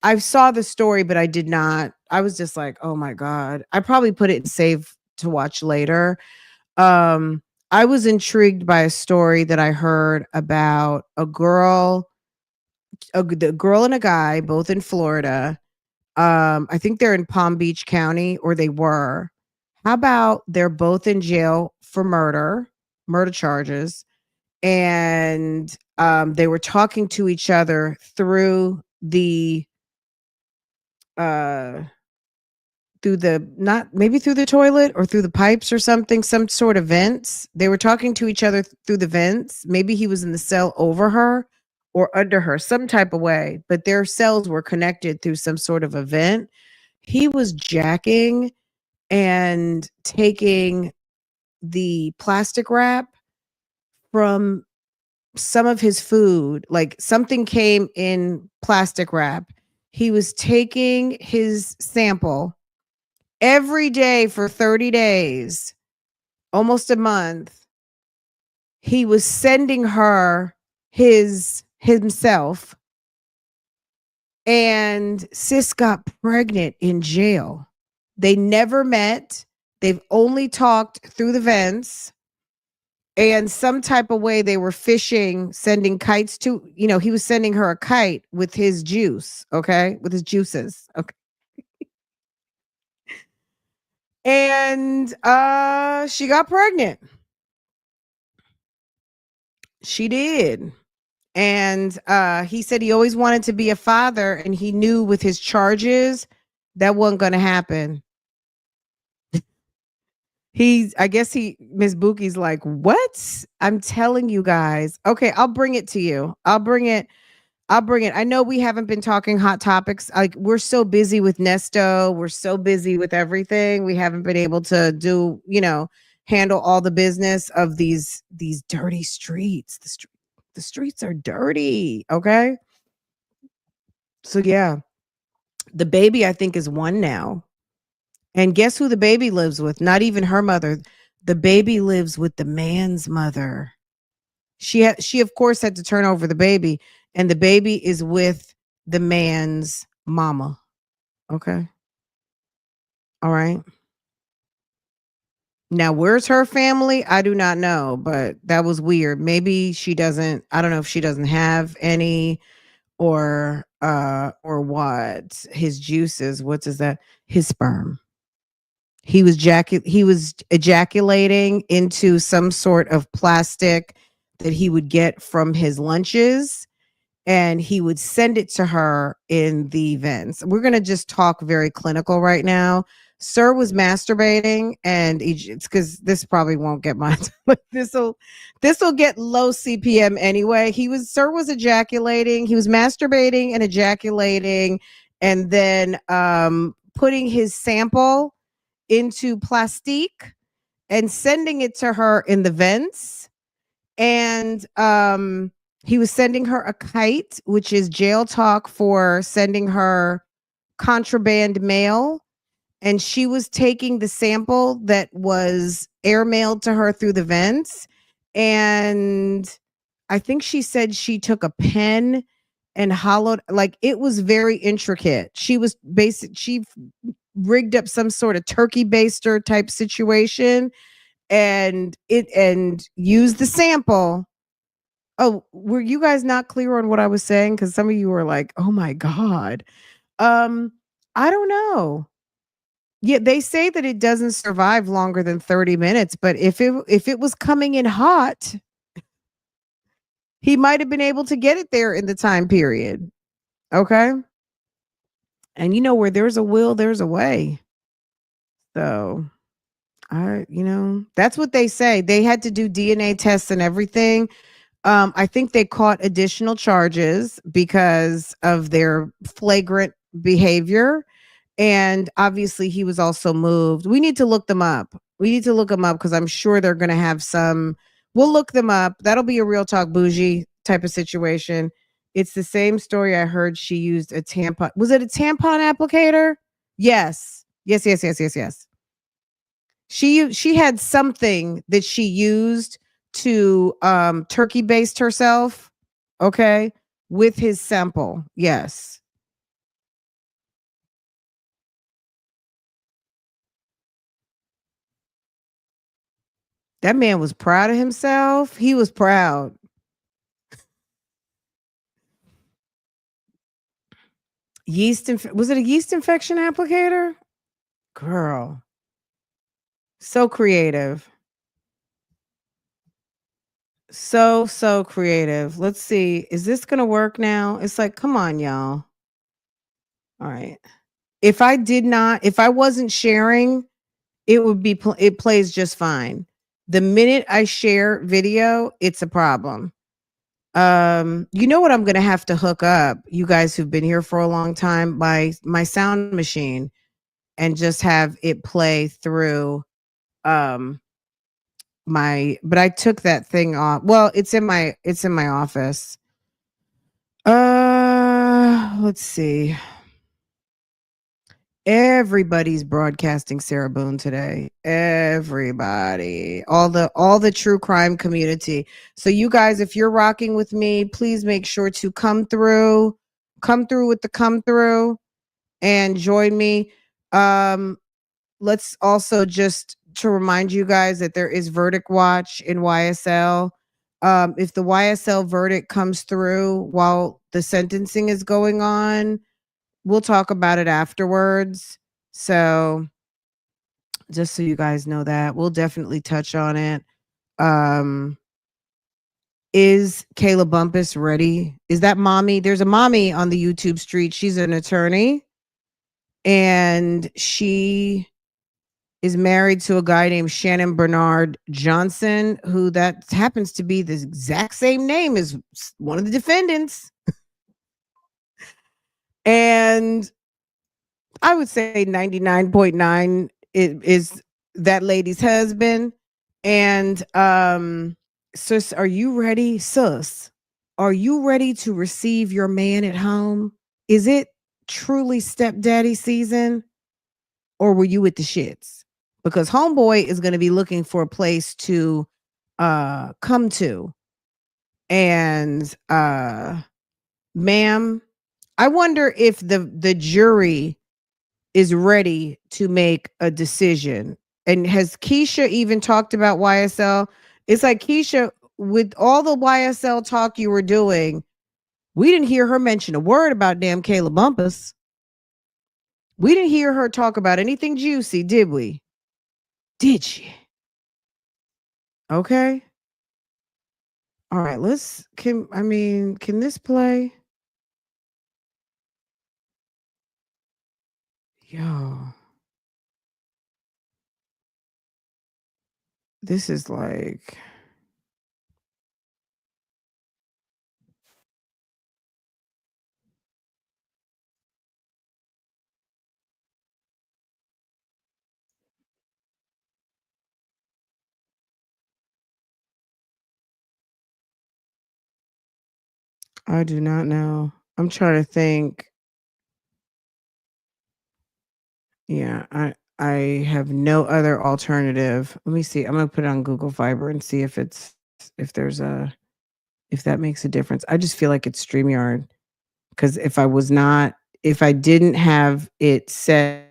I saw the story, but I did not. I was just like, oh my God. I probably put it in save to watch later. Um, I was intrigued by a story that I heard about the girl and a guy, both in Florida. I think they're in Palm Beach County, or they were, How about they're both in jail for murder charges, and they were talking to each other uh through the not maybe through the toilet or through the pipes or something, some sort of vents. They were talking to each other through the vents. Maybe he was in the cell over her or under her, some type of way, but their cells were connected through some sort of a vent. He was jacking and taking the plastic wrap from some of his food, like something came in plastic wrap. He was taking his sample every day for 30 days, almost a month. He was sending her himself, and sis got pregnant in jail. They never met. They've only talked through the vents. And some type of way they were fishing, sending kites to, he was sending her a kite with his juice, okay? With his juices. Okay. And she got pregnant. She did. And he said he always wanted to be a father, and he knew with his charges that wasn't going to happen. Miss Bookie's like, what? I'm telling you guys. Okay, I'll bring it to you. I'll bring it. I know we haven't been talking hot topics. Like, we're so busy with Nesto. We're so busy with everything. We haven't been able to do, handle all the business of these dirty streets. The streets are dirty. Okay. So yeah, the baby I think is 1 now. And guess who the baby lives with? Not even her mother. The baby lives with the man's mother. She of course had to turn over the baby, and the baby is with the man's mama. Okay. All right. Now, where's her family? I do not know, but that was weird. Maybe I don't know if she doesn't have any, or what. His juices, what is that? His sperm. He was ejaculating into some sort of plastic that he would get from his lunches, and he would send it to her in the vents. We're going to just talk very clinical right now. Sir was masturbating, and it's because this probably won't get mine, but this will get low CPM anyway. Sir was ejaculating. He was masturbating and ejaculating, and then putting his sample into plastique and sending it to her in the vents. And he was sending her a kite, which is jail talk for sending her contraband mail. And she was taking the sample that was airmailed to her through the vents. And I think she said she took a pen and hollowed, like, it was very intricate. She rigged up some sort of turkey baster type situation, and used the sample. Oh, were you guys not clear on what I was saying? Because some of you were like, "Oh my god." I don't know. Yeah, they say that it doesn't survive longer than 30 minutes, but if it was coming in hot, he might have been able to get it there in the time period. Okay? And where there's a will, there's a way. So, that's what they say. They had to do DNA tests and everything. I think they caught additional charges because of their flagrant behavior. And obviously, he was also moved. We need to look them up. We need to look them up because I'm sure they're going to have some. We'll look them up. That'll be a real talk bougie type of situation. It's the same story I heard she used a tampon. Was it a tampon applicator? Yes. Yes, yes, yes, yes, yes. She had something that she used to turkey baste herself, okay, with his sample. Yes. That man was proud of himself. He was proud. Was it a yeast infection applicator? Girl. So creative. So creative. Let's see. Is this gonna work now? It's like, come on, y'all. All right. If I wasn't sharing, it would be it plays just fine. The minute I share video, it's a problem. You know what I'm gonna have to hook up, you guys who've been here for a long time, my sound machine and just have it play through um but I took that thing off. Well, it's in my office. Let's see. Everybody's broadcasting Sarah Boone today. Everybody. All the true crime community. So you guys, if you're rocking with me, please make sure to come through. Come through with the come through and join me. Let's also just to remind you guys that there is verdict watch in YSL. If the YSL verdict comes through while the sentencing is going on, we'll talk about it afterwards. So just so you guys know that, we'll definitely touch on it. Um, is Kayla Bumpus ready? Is that mommy? There's a mommy on the YouTube street. She's an attorney and she is married to a guy named Shannon Bernard Johnson, who that happens to be the exact same name as one of the defendants. And I would say 99.9 is that lady's husband. And sis, are you ready, sis? Are you ready to receive your man at home? Is it truly stepdaddy season? Or were you with the shits? Because homeboy is going to be looking for a place to come to. And ma'am, I wonder if the jury is ready to make a decision. And has Keisha even talked about YSL? It's like, Keisha, with all the YSL talk you were doing, we didn't hear her mention a word about damn Kayla Bumpus. We didn't hear her talk about anything juicy, did we? Did she? Okay. All right, can this play? Yo, this is like, I do not know. I'm trying to think. Yeah, I have no other alternative. Let me see. I'm gonna put it on Google Fiber and see if there's a if that makes a difference. I just feel like it's StreamYard because if I didn't have it set.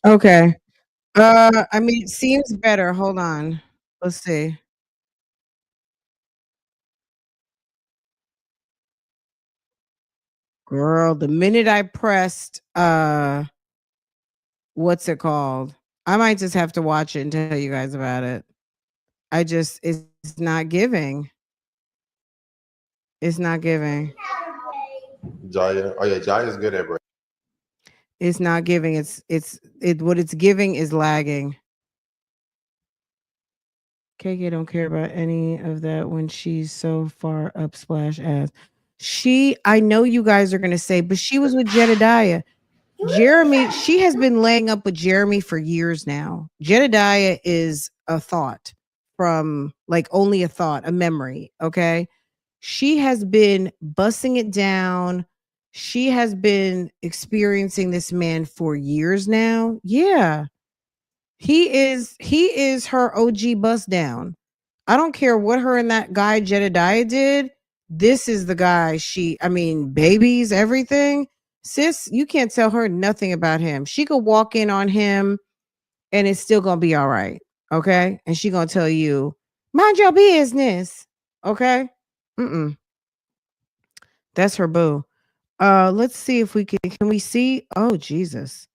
Okay. It seems better. Hold on. Let's see. Girl, the minute I pressed what's it called? I might just have to watch it and tell you guys about it. It's not giving. It's not giving. Jaya. Oh yeah, Jaya's good at break. It's not giving. What it's giving is lagging. KK don't care about any of that when she's so far up splash ass. I know you guys are gonna say, but she was with Jedediah. Jeremy, she has been laying up with Jeremy for years now. Jedediah is a thought from like only a thought, a memory. Okay. She has been bussing it down. She has been experiencing this man for years now. Yeah. He is her OG bust down. I don't care what her and that guy Jedediah did. This is the guy babies, everything. Sis, you can't tell her nothing about him. She could walk in on him and it's still gonna be all right. Okay. And she gonna tell you, mind your business. Okay. Mm-mm. That's her boo. Let's see if we can we see? Oh, Jesus.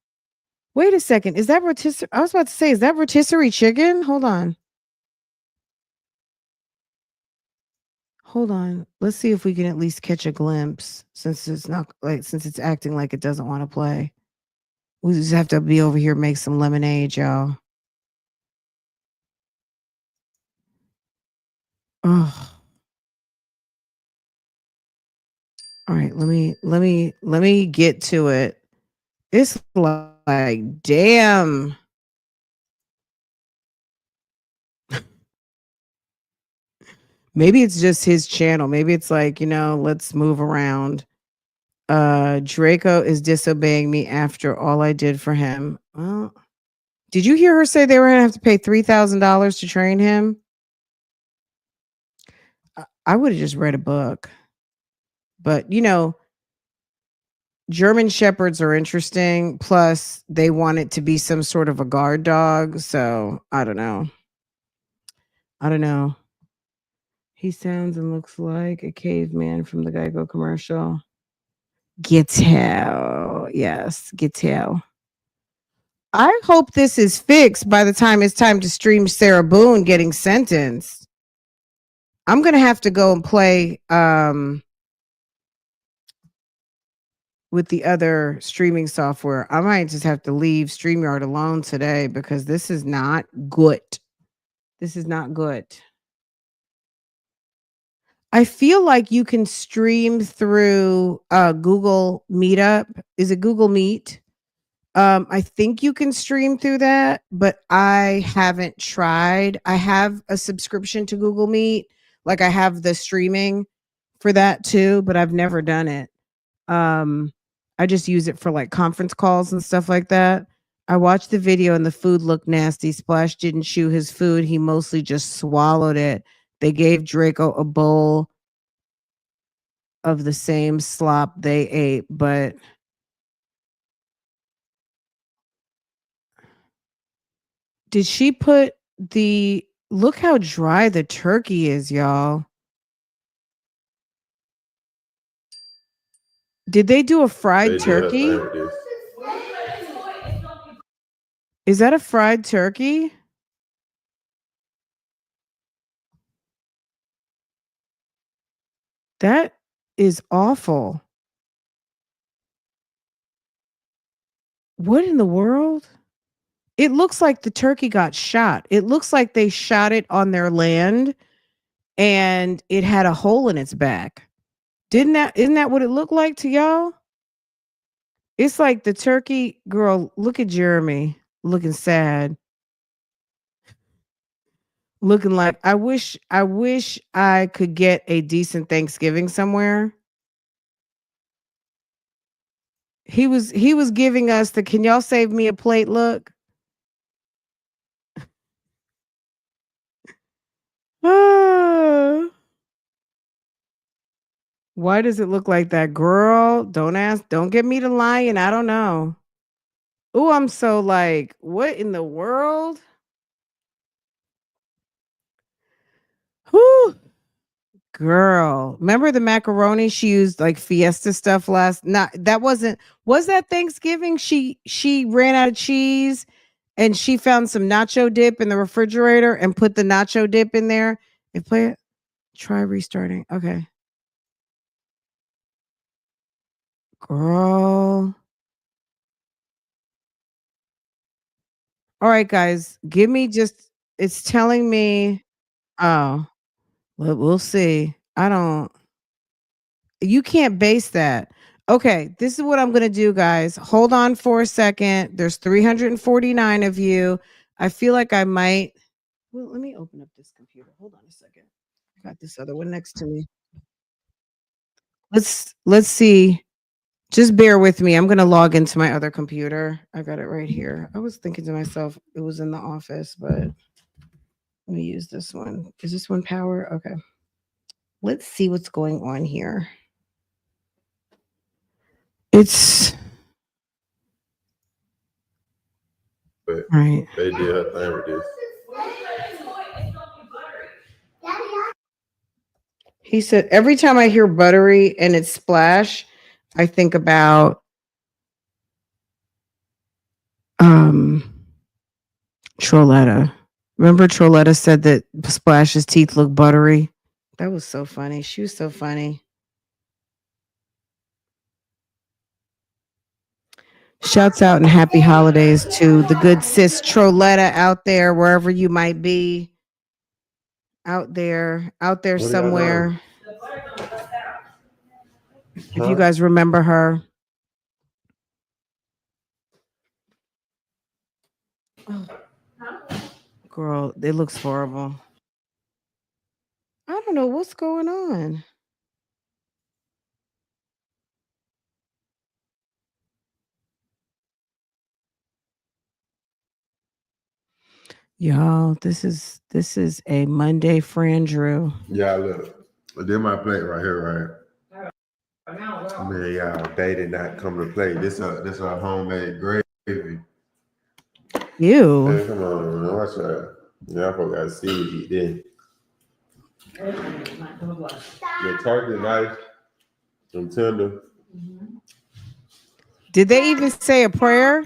Wait a second. Is that rotisserie? I was about to say, is that rotisserie chicken? Hold on. Hold on. Let's see if we can at least catch a glimpse since it's acting like it doesn't want to play. We just have to be over here, make some lemonade, y'all. Oh. All right, let me get to it. It's like damn. Maybe it's just his channel. Maybe it's like, let's move around. Draco is disobeying me after all I did for him. Well, did you hear her say they were gonna have to pay $3,000 to train him? I would have just read a book. But German shepherds are interesting. Plus, they want it to be some sort of a guard dog. So I don't know. He sounds and looks like a caveman from the Geico commercial. Ghetto. Yes, Ghetto. I hope this is fixed by the time it's time to stream Sarah Boone getting sentenced. I'm going to have to go and play with the other streaming software. I might just have to leave StreamYard alone today because this is not good. This is not good. I feel like you can stream through Google Meetup. Is it Google Meet? I think you can stream through that, but I haven't tried. I have a subscription to Google Meet. Like I have the streaming for that too, but I've never done it. I just use it for like conference calls and stuff like that. I watched the video and the food looked nasty. Splash didn't chew his food. He mostly just swallowed it. They gave Draco a bowl of the same slop they ate, but did she put look how dry the turkey is, y'all. Did they do a fried turkey? Is that a fried turkey? That is awful. What in the world? It looks like the turkey got shot. It looks like they shot it on their land and it had a hole in its back. Isn't that what it looked like to y'all? It's like the turkey, girl, look at Jeremy looking sad. Looking like I wish I could get a decent Thanksgiving somewhere. He was giving us the can y'all save me a plate look. Ah. Why does it look like that, girl? Don't get me to lying. I don't know. Oh, I'm so like, what in the world? Whew. Girl, remember the macaroni she used like Fiesta stuff last? Not that wasn't was that Thanksgiving? She ran out of cheese and she found some nacho dip in the refrigerator and put the nacho dip in there. And play it. Try restarting. Okay. Girl. All right, guys. Give me just it's telling me. Oh, we'll see. I don't. You can't base that. Okay, this is what I'm going to do, guys. Hold on for a second. There's 349 of you. I feel like I might. Well, let me open up this computer. Hold on a second. I got this other one next to me. Let's see. Just bear with me. I'm going to log into my other computer. I got it right here. I was thinking to myself it was in the office, but let me use this one. Is this one power? Okay. Let's see what's going on here. It's But right. they did her thing with this. He said, every time I hear buttery and it's splash, I think about Trolletta. Remember Trolletta said that Splash's teeth look buttery? That was so funny. She was so funny. Shouts out and happy holidays to the good sis Trolletta out there, wherever you might be. Out there somewhere. If you guys remember her. Oh. Girl, it looks horrible. I don't know what's going on. Y'all, this is a Monday Fran Drew. Yeah, look. This my plate right here, right? Man, y'all, they did not come to play. This a homemade gravy. Ew. Hey, come on, man. Watch that. Y'all folks gotta see what he did. The turkey nice and tender. Did they even say a prayer?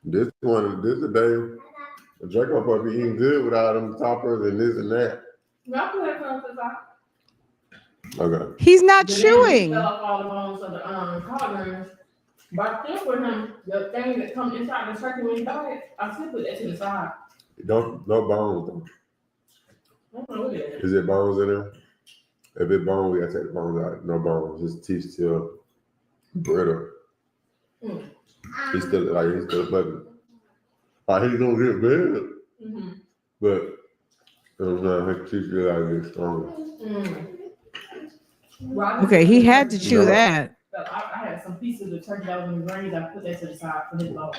This is a day. Draco probably be eating good without them toppers and this and that. Okay. He's not chewing. Fell off all the bones of the collard. But I still put him the thing that comes inside the turkey when you buy it. I still put that to the side. No bones though. Is it bones in there? If it's bones, we gotta take the bones out. No bones. His teeth still brittle. He's still fucking. He's gonna get bad. Mm-hmm. But his teeth still gotta get stronger. Okay, he had to chew that. I had some pieces of turkey that was in the grains. I put that to the side for his bone.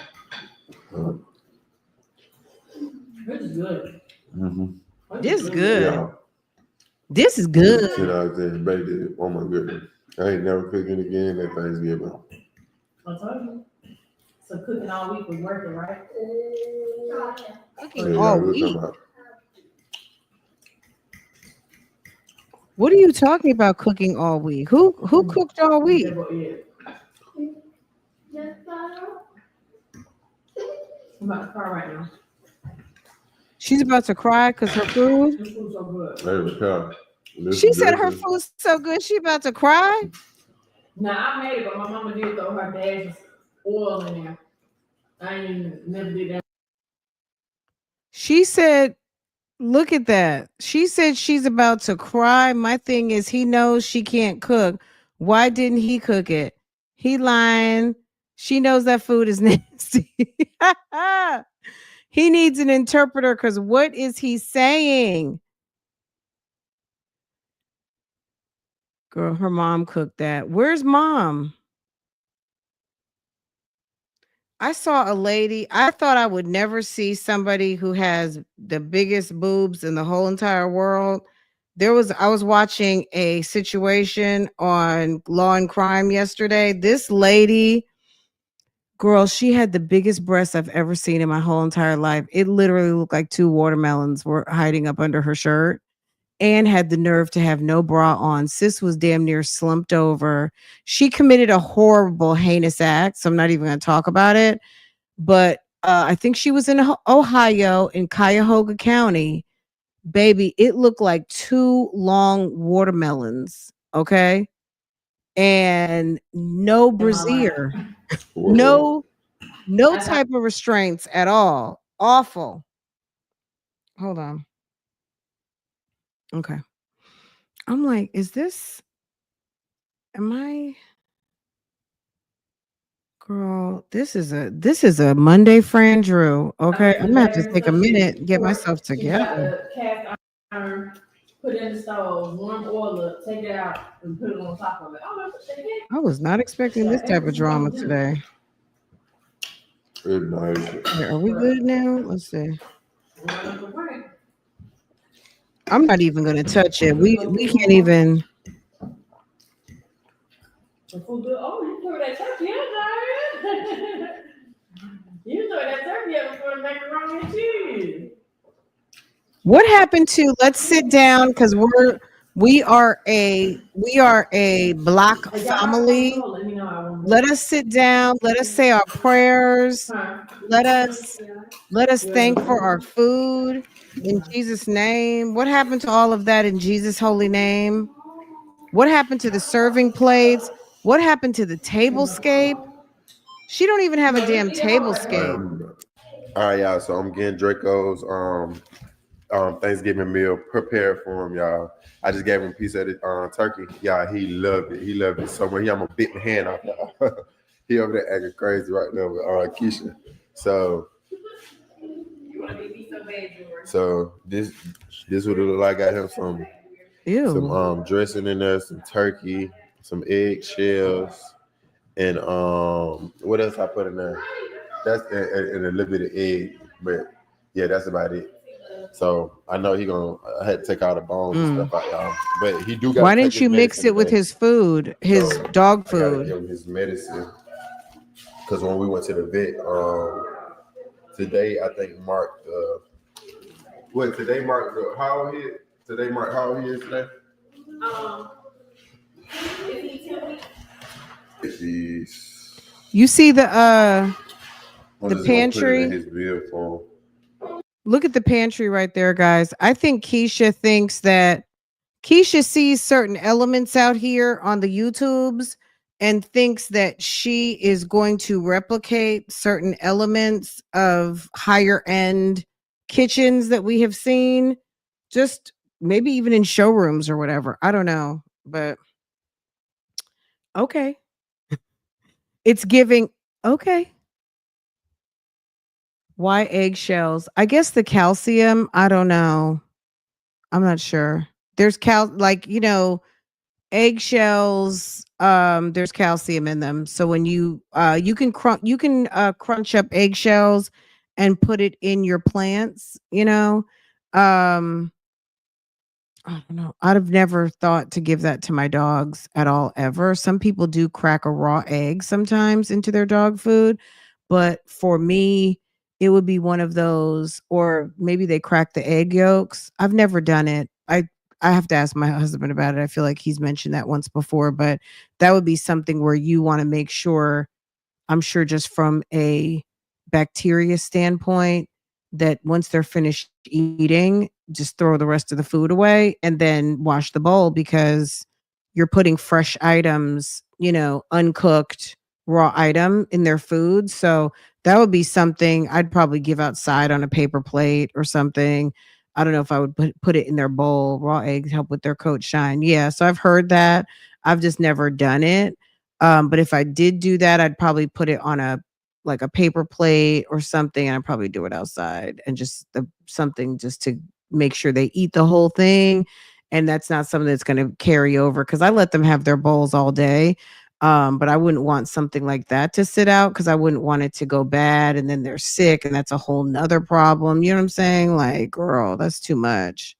This is good. Mm-hmm. This is good. Yeah. This is good. Shit out there, baby. Oh my goodness. I ain't never cooking again at Thanksgiving. I told you. So cooking all week was working, right? Cooking all week. What are you talking about cooking all week? Who cooked all week? I'm about to cry right now. She's about to cry because her food. This food's so good. She said her food's so good. She about to cry. Now I made it, but my mama did throw her dad's oil in there. I ain't never did that. She said, look at that. She said she's about to cry. My thing is, he knows she can't cook. Why didn't he cook it? He lying. She knows that food is nasty. He needs an interpreter because what is he saying? Girl, her mom cooked that. Where's mom? I saw a lady. I thought I would never see somebody who has the biggest boobs in the whole entire world. I was watching a situation on Law and Crime yesterday. This lady, girl, she had the biggest breasts I've ever seen in my whole entire life. It literally looked like two watermelons were hiding up under her shirt. and had the nerve to have no bra on. Sis was damn near slumped over. She committed a horrible, heinous act. So I'm not even going to talk about it. But I think she was in Ohio in Cuyahoga County. Baby, it looked like 2 long watermelons. Okay. And no brassiere, no type of restraints at all. Awful. Hold on. Okay. I'm like, am I girl, this is a Monday Fran Drew. Okay. I'm gonna have to take a minute and get myself She got together. the cast iron, put it in the stove, warm oil up, take it out, and put it on top of it. Oh, what the heck? I was not expecting this type of drama today. It's nice. Okay, are we good now? Let's see. I'm not even gonna touch it. We can't even. Oh, you threw that turkey in there. You threw that turkey in before the macaroni and cheese. What happened to let's sit down because we are a black family. Let us sit down. Let us say our prayers. Let us thank for our food in Jesus' name. What happened to all of that in Jesus' holy name? What happened to the serving plates? What happened to the tablescape? She don't even have a damn tablescape. All right, y'all. So I'm getting Draco's Thanksgiving meal prepared for him, y'all. I just gave him a piece of the turkey. Yeah, he loved it. He loved it so much. I'm gonna bit my hand off, y'all. He over there acting crazy right now with Keisha. So this would look like. I got him some dressing in there, some turkey, some eggshells, and what else I put in there? That's and a little bit of egg, but yeah, that's about it. So I know he gonna have to take all the bones and stuff out, y'all. But he do got. Why didn't you mix it with his food, his dog food? I gotta give him his medicine because when we went to the vet, today I think marked today marked how old he is? Today marked how old he is today? You see the pantry? Look at the pantry right there, guys. I think Keisha thinks that Keisha sees certain elements out here on the YouTubes and thinks that she is going to replicate certain elements of higher end kitchens that we have seen, just maybe even in showrooms or whatever. I don't know, but okay. It's giving, okay. Why eggshells? I guess the calcium. I don't know. I'm not sure. There's eggshells. There's calcium in them. So when you crunch up eggshells and put it in your plants. I don't know. I'd have never thought to give that to my dogs at all, ever. Some people do crack a raw egg sometimes into their dog food, but for me, it would be one of those, or maybe they crack the egg yolks. I've never done it. I have to ask my husband about it. I feel like he's mentioned that once before, but that would be something where you want to make sure, I'm sure just from a bacteria standpoint, that once they're finished eating, just throw the rest of the food away and then wash the bowl because you're putting fresh items, uncooked raw item in their food. So that would be something I'd probably give outside on a paper plate or something. I don't know if I would put it in their bowl. Raw eggs help with their coat shine. Yeah. So I've heard that. I've just never done it. But if I did do that, I'd probably put it on a paper plate or something, and I'd probably do it outside and just something just to make sure they eat the whole thing. And that's not something that's going to carry over because I let them have their bowls all day. But I wouldn't want something like that to sit out because I wouldn't want it to go bad and then they're sick and that's a whole nother problem. You know what I'm saying? Like, girl, that's too much.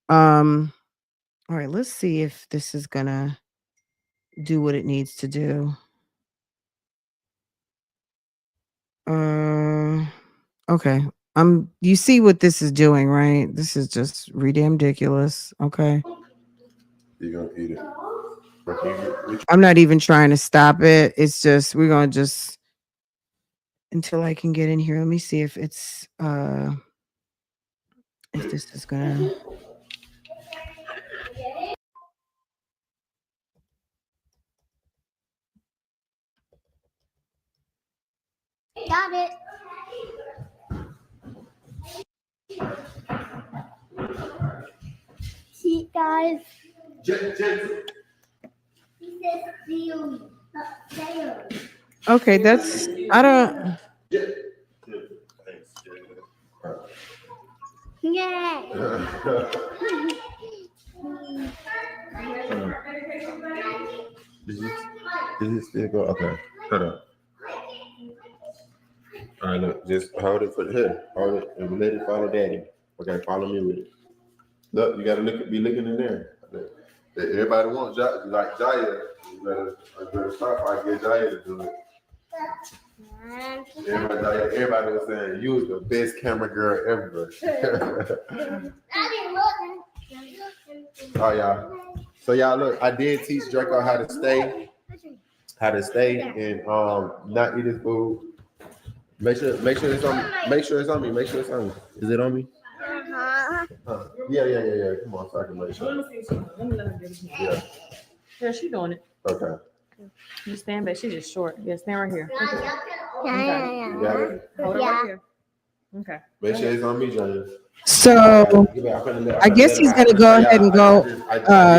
All right, let's see if this is gonna do what it needs to do. Okay. You see what this is doing, right? This is just ridiculous. Okay. You're gonna eat it. But I'm not even trying to stop it. It's just we're gonna just until I can get in here. Let me see if it's if this is gonna Got it. See, guys. He says feeling, not fair. okay, that's I don't Yeah. Did it still go? Okay. Hold on. All right, look, just hold it for the head. Hold it and let it follow daddy. Okay, follow me with it. Look, you gotta be looking in there. Everybody wants like Jaya. You better stop. I get Jaya to do it. Everybody was saying you was the best camera girl ever. Oh y'all. So y'all look, I did teach Draco how to stay and not eat his food. Make sure it's on me. Make sure it's on me. Is it on me? Yeah. Come on, so I can make sure. Let me let her get it. Yeah. Yeah, she doing it. Okay. You stand back. She's just short. Yeah, stand right here. Yeah. You got it? Hold it right here. Okay. Make sure it's on me, Johnny. so I guess he's gonna go ahead and go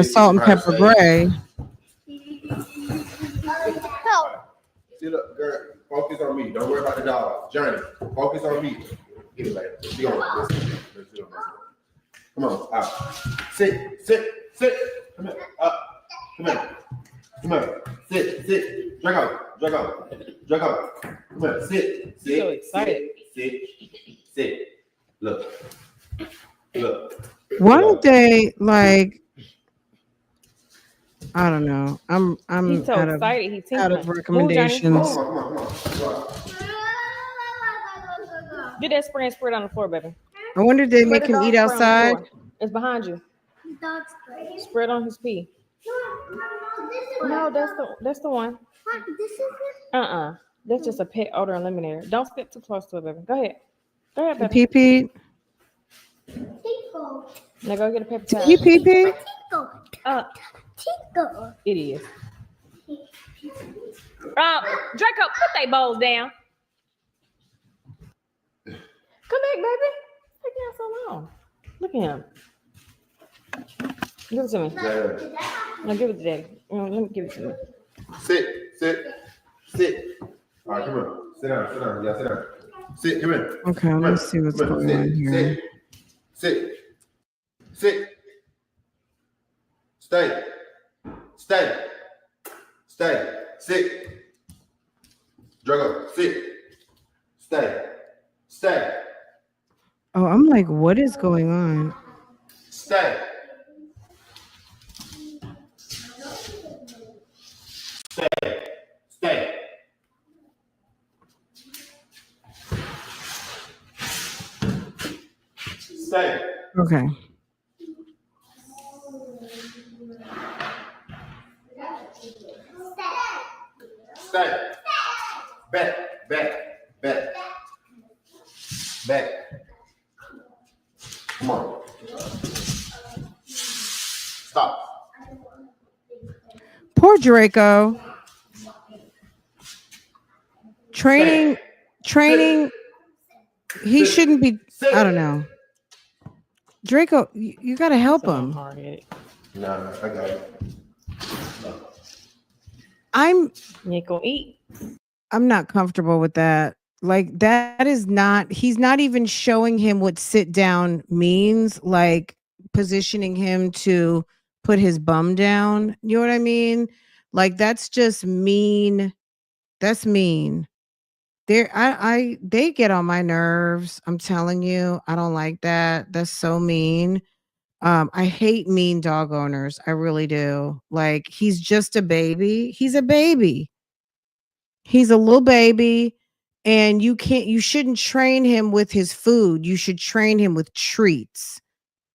salt and pepper gray. See, look, girl, focus on me. Don't worry about the dog. Johnny, focus on me. Anyway, she on. Come on, out. Sit. Come here, up. Come here. Sit. Drag out. Come here, sit. So excited. Sit. Look. Why don't they like? I don't know. I'm He's so out of excited. He's out of recommendations. Come on. Get that spray and spread on the floor, baby. I wonder if they Spread make the him dog eat spray on the outside. floor. It's behind you. Dog spray. Spread on his pee. No, that's the one. This is That's just a pet odor eliminator. Don't step too close to it, baby. Go ahead, baby. Pee pee. Tinkle. Now go get a paper towel. Pee pee pee. Tinkle. It is. Draco, put they bowls down. Come back, baby. Taking out so long. Look at him. Give it to me. No, give it to Daddy. Let me give it to me. Sit. All right, come on. Sit down. Yeah, sit down. Sit, come here. Okay, let's see what's going on here. Sit. Stay. Sit. Drago, sit. Stay. Oh, I'm like, what is going on? Stay. Okay. Stay. Back. Come on. Stop. Poor Draco. Training. He shouldn't be. I don't know. Draco, you got to help him. Nah, I got it. I'm You gonna eat? I'm not comfortable with that. Like that is not. He's not even showing him what sit down means. Like positioning him to put his bum down. You know what I mean? Like that's just mean. That's mean. They get on my nerves. I'm telling you, I don't like that. That's so mean. I hate mean dog owners. I really do. Like he's just a baby. He's a baby. He's a little baby. And you shouldn't train him with his food. You should train him with treats.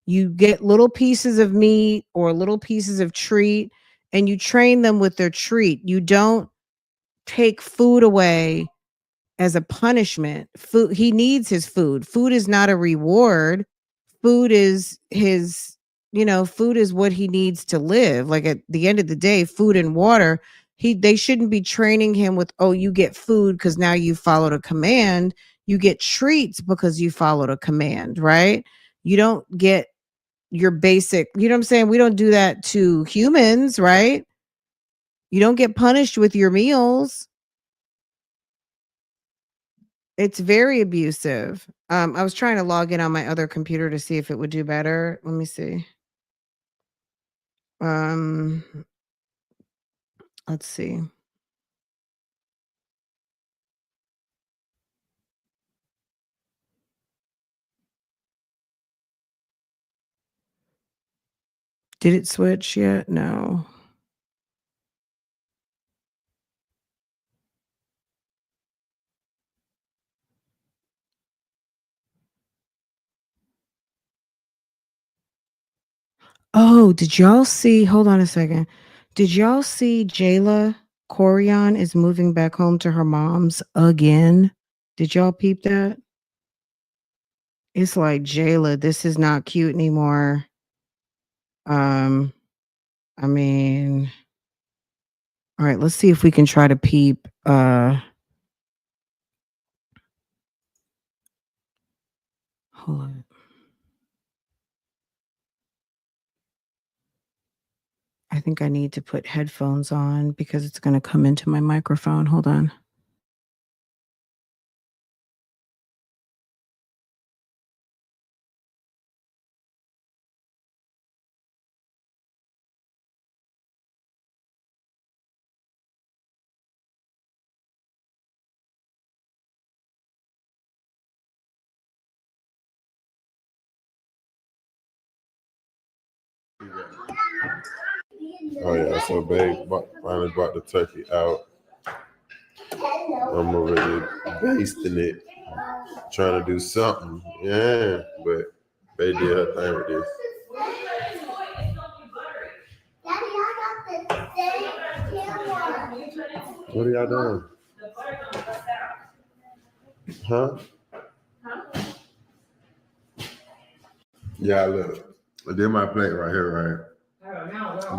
You get little pieces of meat or little pieces of treat and you train them with their treat. You don't take food away as a punishment. Food, he needs his food. Food is not a reward. Food is his, food is what he needs to live. Like at the end of the day, food and water, they shouldn't be training him with, oh, you get food because now you followed a command. You get treats because you followed a command, right? You don't get your basic, you know what I'm saying? We don't do that to humans, right? You don't get punished with your meals. It's very abusive. I was trying to log in on my other computer to see if it would do better. Let me see. Um, let's see. Did it switch yet? No. Oh, did y'all see? Hold on a second. Did y'all see Jayla Corian is moving back home to her mom's again? Did y'all peep that? It's like, Jayla, this is not cute anymore. Um, I mean, all right, let's see if we can try to peep. Hold on. I think I need to put headphones on because it's going to come into my microphone. Hold on. Oh yeah, so babe finally brought the turkey out. I'm over here basting it, trying to do something. Yeah, but babe did her thing with this. Daddy, I got the same camera. What are y'all doing? Huh? Yeah, look. I did my plate right here, right?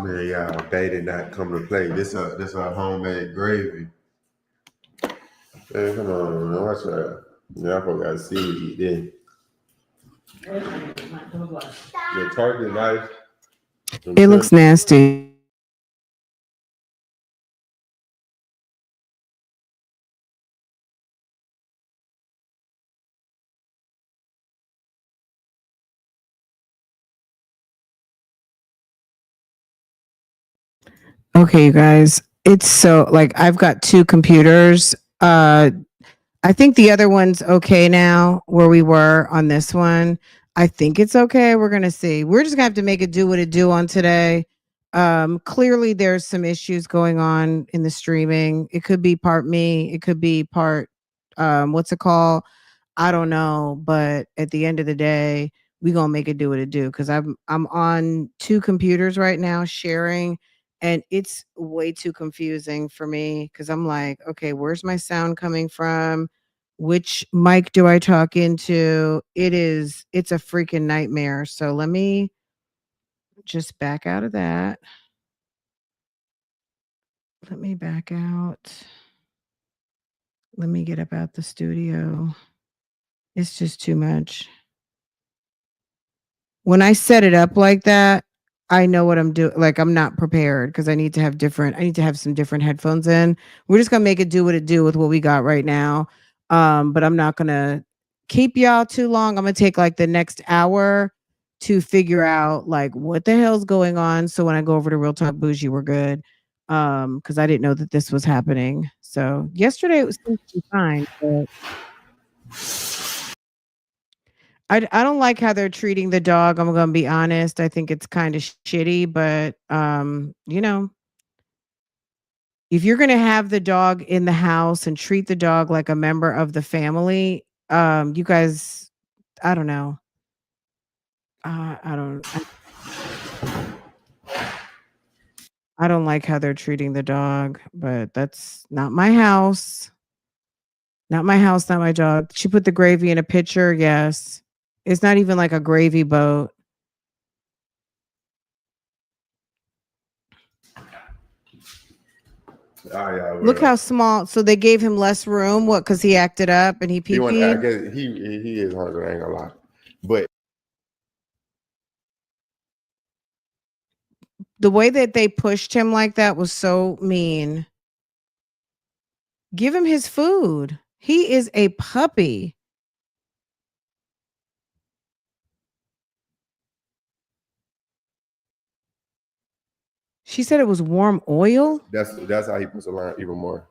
Man, y'all, they did not come to play. This a homemade gravy. Hey, come on, man. Watch that. Yeah, I forgot to see what you did. The turkey knife. It looks nasty. Okay, you guys. It's so like I've got two computers. I think the other one's okay now where we were on this one. I think it's okay. We're gonna see. We're just gonna have to make it do what it do on today. Clearly there's some issues going on in the streaming. It could be part me, it could be part what's it called? I don't know, but at the end of the day, we gonna make it do what it do because I'm on two computers right now sharing, and it's way too confusing for me because I'm like, okay, where's my sound coming from? Which mic do I talk into? It's a freaking nightmare. So let me just back out of that. Let me back out. Let me get up out the studio. It's just too much. When I set it up like that, I know what I'm doing. Like I'm not prepared because I need to have some different headphones in. We're just gonna make it do what it do with what we got right now. But I'm not gonna keep y'all too long. I'm gonna take like the next hour to figure out like what the hell's going on. So when I go over to Real Talk Bougie, we're good. Because I didn't know that this was happening. So yesterday it was fine, but I don't like how they're treating the dog. I'm gonna be honest. I think it's kind of shitty, but If you're going to have the dog in the house and treat the dog like a member of the family, you guys, I don't know. I don't like how they're treating the dog, but that's not my house. Not my house, not my dog. She put the gravy in a pitcher. Yes. It's not even like a gravy boat. Look how small. So they gave him less room. What? Because he acted up and he pee-peed? I guess he is hungry. I ain't gonna lie. But the way that they pushed him like that was so mean. Give him his food. He is a puppy. She said it was warm oil. That's how he puts a line even more.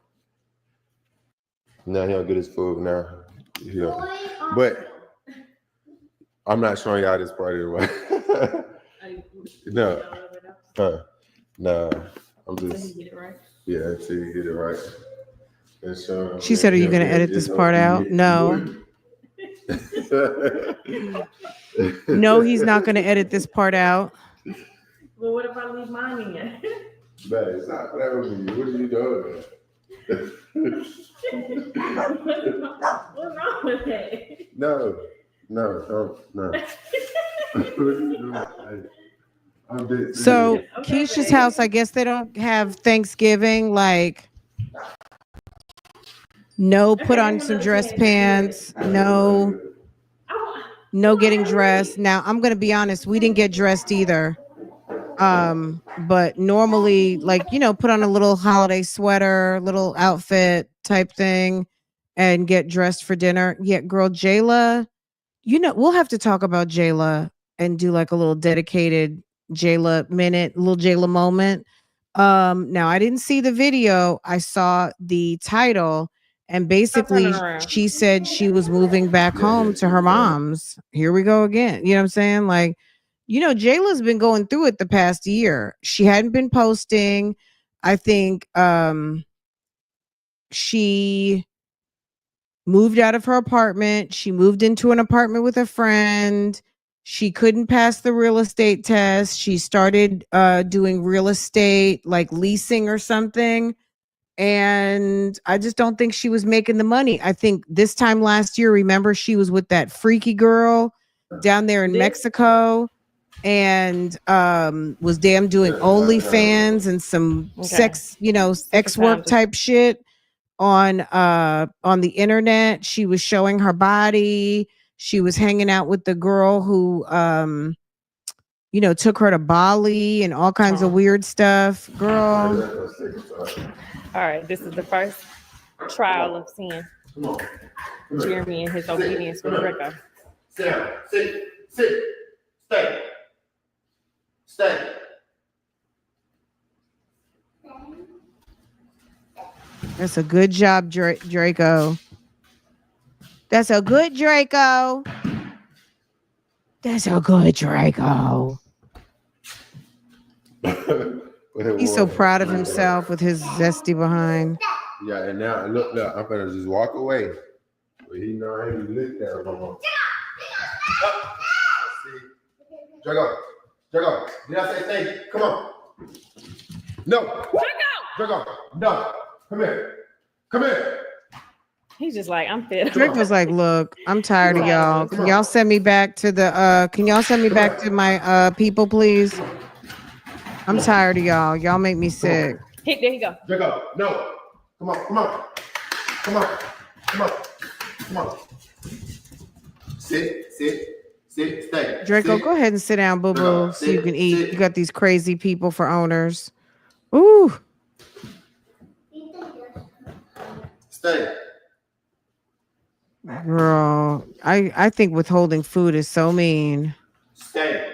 Now he don't get his food now. But I'm not showing y'all this part anyway. No. No. I'm just yeah, till you get it right. And so, she said, are you gonna edit this part out? No. No, he's not gonna edit this part out. Well, what if I leave mine in? Man, stop playing with me. What are you doing? What's wrong with that? No. So Keisha's house, I guess they don't have Thanksgiving. Like, no, put on some dress pants. No getting dressed. Now I'm gonna be honest, we didn't get dressed either. But normally, like, put on a little holiday sweater, little outfit type thing, and get dressed for dinner. Yeah, girl, Jayla, we'll have to talk about Jayla and do like a little dedicated Jayla minute, little Jayla moment. Now I didn't see the video. I saw the title, and basically she said she was moving back home to her mom's. Here we go again. You know what I'm saying? Like, Jayla's been going through it the past year. She hadn't been posting. I think she moved out of her apartment. She moved into an apartment with a friend. She couldn't pass the real estate test. She started doing real estate, like leasing or something. And I just don't think she was making the money. I think this time last year, remember, she was with that freaky girl down there in Mexico. And was doing OnlyFans and some sex, X work type shit on the internet. She was showing her body. She was hanging out with the girl who took her to Bali and all kinds of weird stuff. Girl. All right, this is the first trial of seeing Jeremy and his obedience with Rico. Sit. Stay. That's a good job, Draco. That's a good Draco. He's so proud of himself with his zesty behind. Yeah, and now look, I'm gonna just walk away. But he know I ain't licked that no more. Draco. Did I say thank you? Come on. No. Draco. No. Come here. He's just like, I'm fed. Drake was like, look, I'm tired of y'all. Can y'all send me back to my people, please? I'm tired of y'all. Y'all make me sick. Hey, there you go. Draco, no. Come on. Sit, stay. Draco, go ahead and sit down, boo-boo, so you can eat. You got these crazy people for owners. Ooh. Stay. Girl, I think withholding food is so mean. Stay.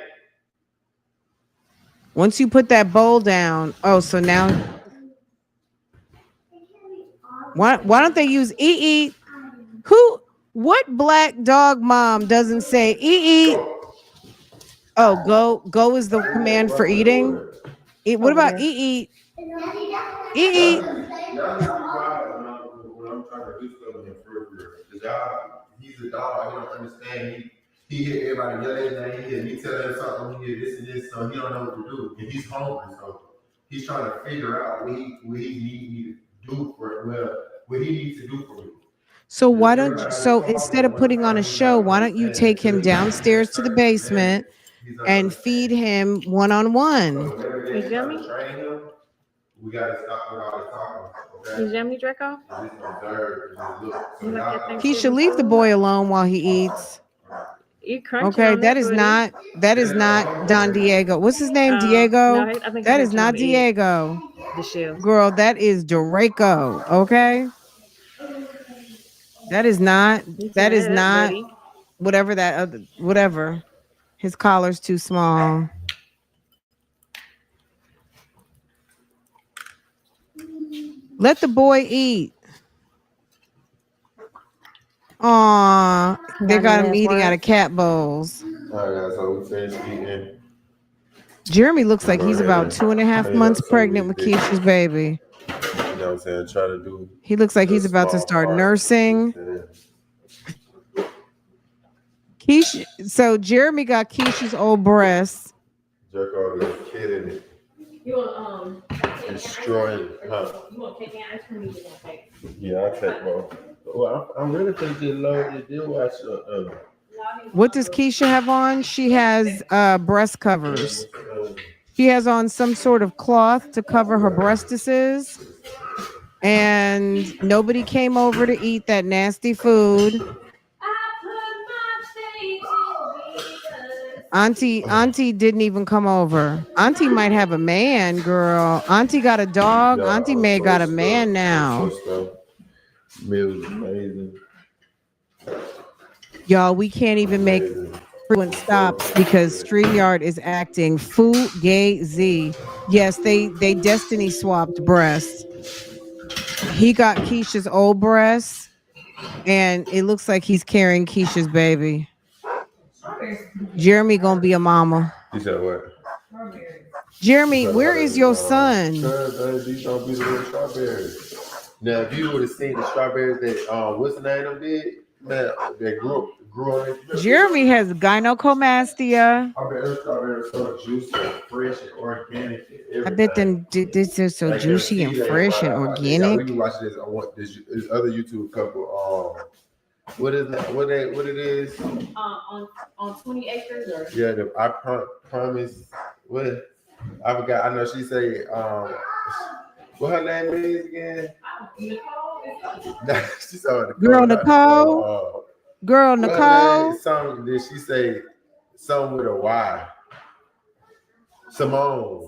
Once you put that bowl down, so now why don't they use eat? What black dog mom doesn't say eat? Oh, go is the command for eating. What about eat? Eat. When I'm trying to do stuff in the real. The job, he's a dog. He don't understand. He hear everybody yelling at him. He hear me tell him something. He hear this and this, so he don't know what to do. And he's hungry, so he's trying to figure out what he needs me to do for what he needs to do for me. So why don't you, so instead of putting on a show, why don't you take him downstairs to the basement and feed him one-on-one? You feel me? We gotta stop with all the talking. Okay? You jammy Draco? Keisha, leave the boy alone while he eats. You crunching Okay, on that is not Don Diego. What's his name? Diego? No, I think That is not Diego. The shoe. Girl, that is Draco. Okay. That is not buddy. whatever that other whatever. His collar's too small. Let the boy eat. Aw, they got him eating out of cat bowls. All right, so we finished eating. Jeremy looks like he's about 2.5 months pregnant with Keisha's baby. You know what I'm saying? Try to do. He looks like he's about to start nursing. Keisha, so Jeremy got Keisha's old breasts. Jerk all the kid in it. You want Destroying, huh? You want cake and ice cream? You want cake? Yeah, I'll take both. Well, I'm really thinking low. Did watch. What does Keisha have on? She has breast covers. She has on some sort of cloth to cover her breastises. And nobody came over to eat that nasty food. Auntie didn't even come over. Auntie might have a man, girl. Auntie got a dog. Auntie May got a man now. Meals amazing. Y'all, we can't even make frequent stops because StreamYard is acting fugazi. Yes, they destiny swapped breasts. He got Keisha's old breasts, and it looks like he's carrying Keisha's baby. Jeremy gonna be a mama. You said what? Jeremy, where is your son? These don't be the real strawberries. Now, if you would have seen the strawberries that what's the name of it? Man, that grew on it. Jeremy has gynecomastia. I bet those strawberries are so juicy, fresh, and organic. And I bet them this is so like juicy and fresh and organic. We watch this. I want this other YouTube couple. What is that? What it is? On 20 acres or? Yeah, I promise. What? I forgot. I know she say. What her name is again? She saw Nicole. Girl Nicole. Girl Nicole. Something did she say? Something with a Y. Simone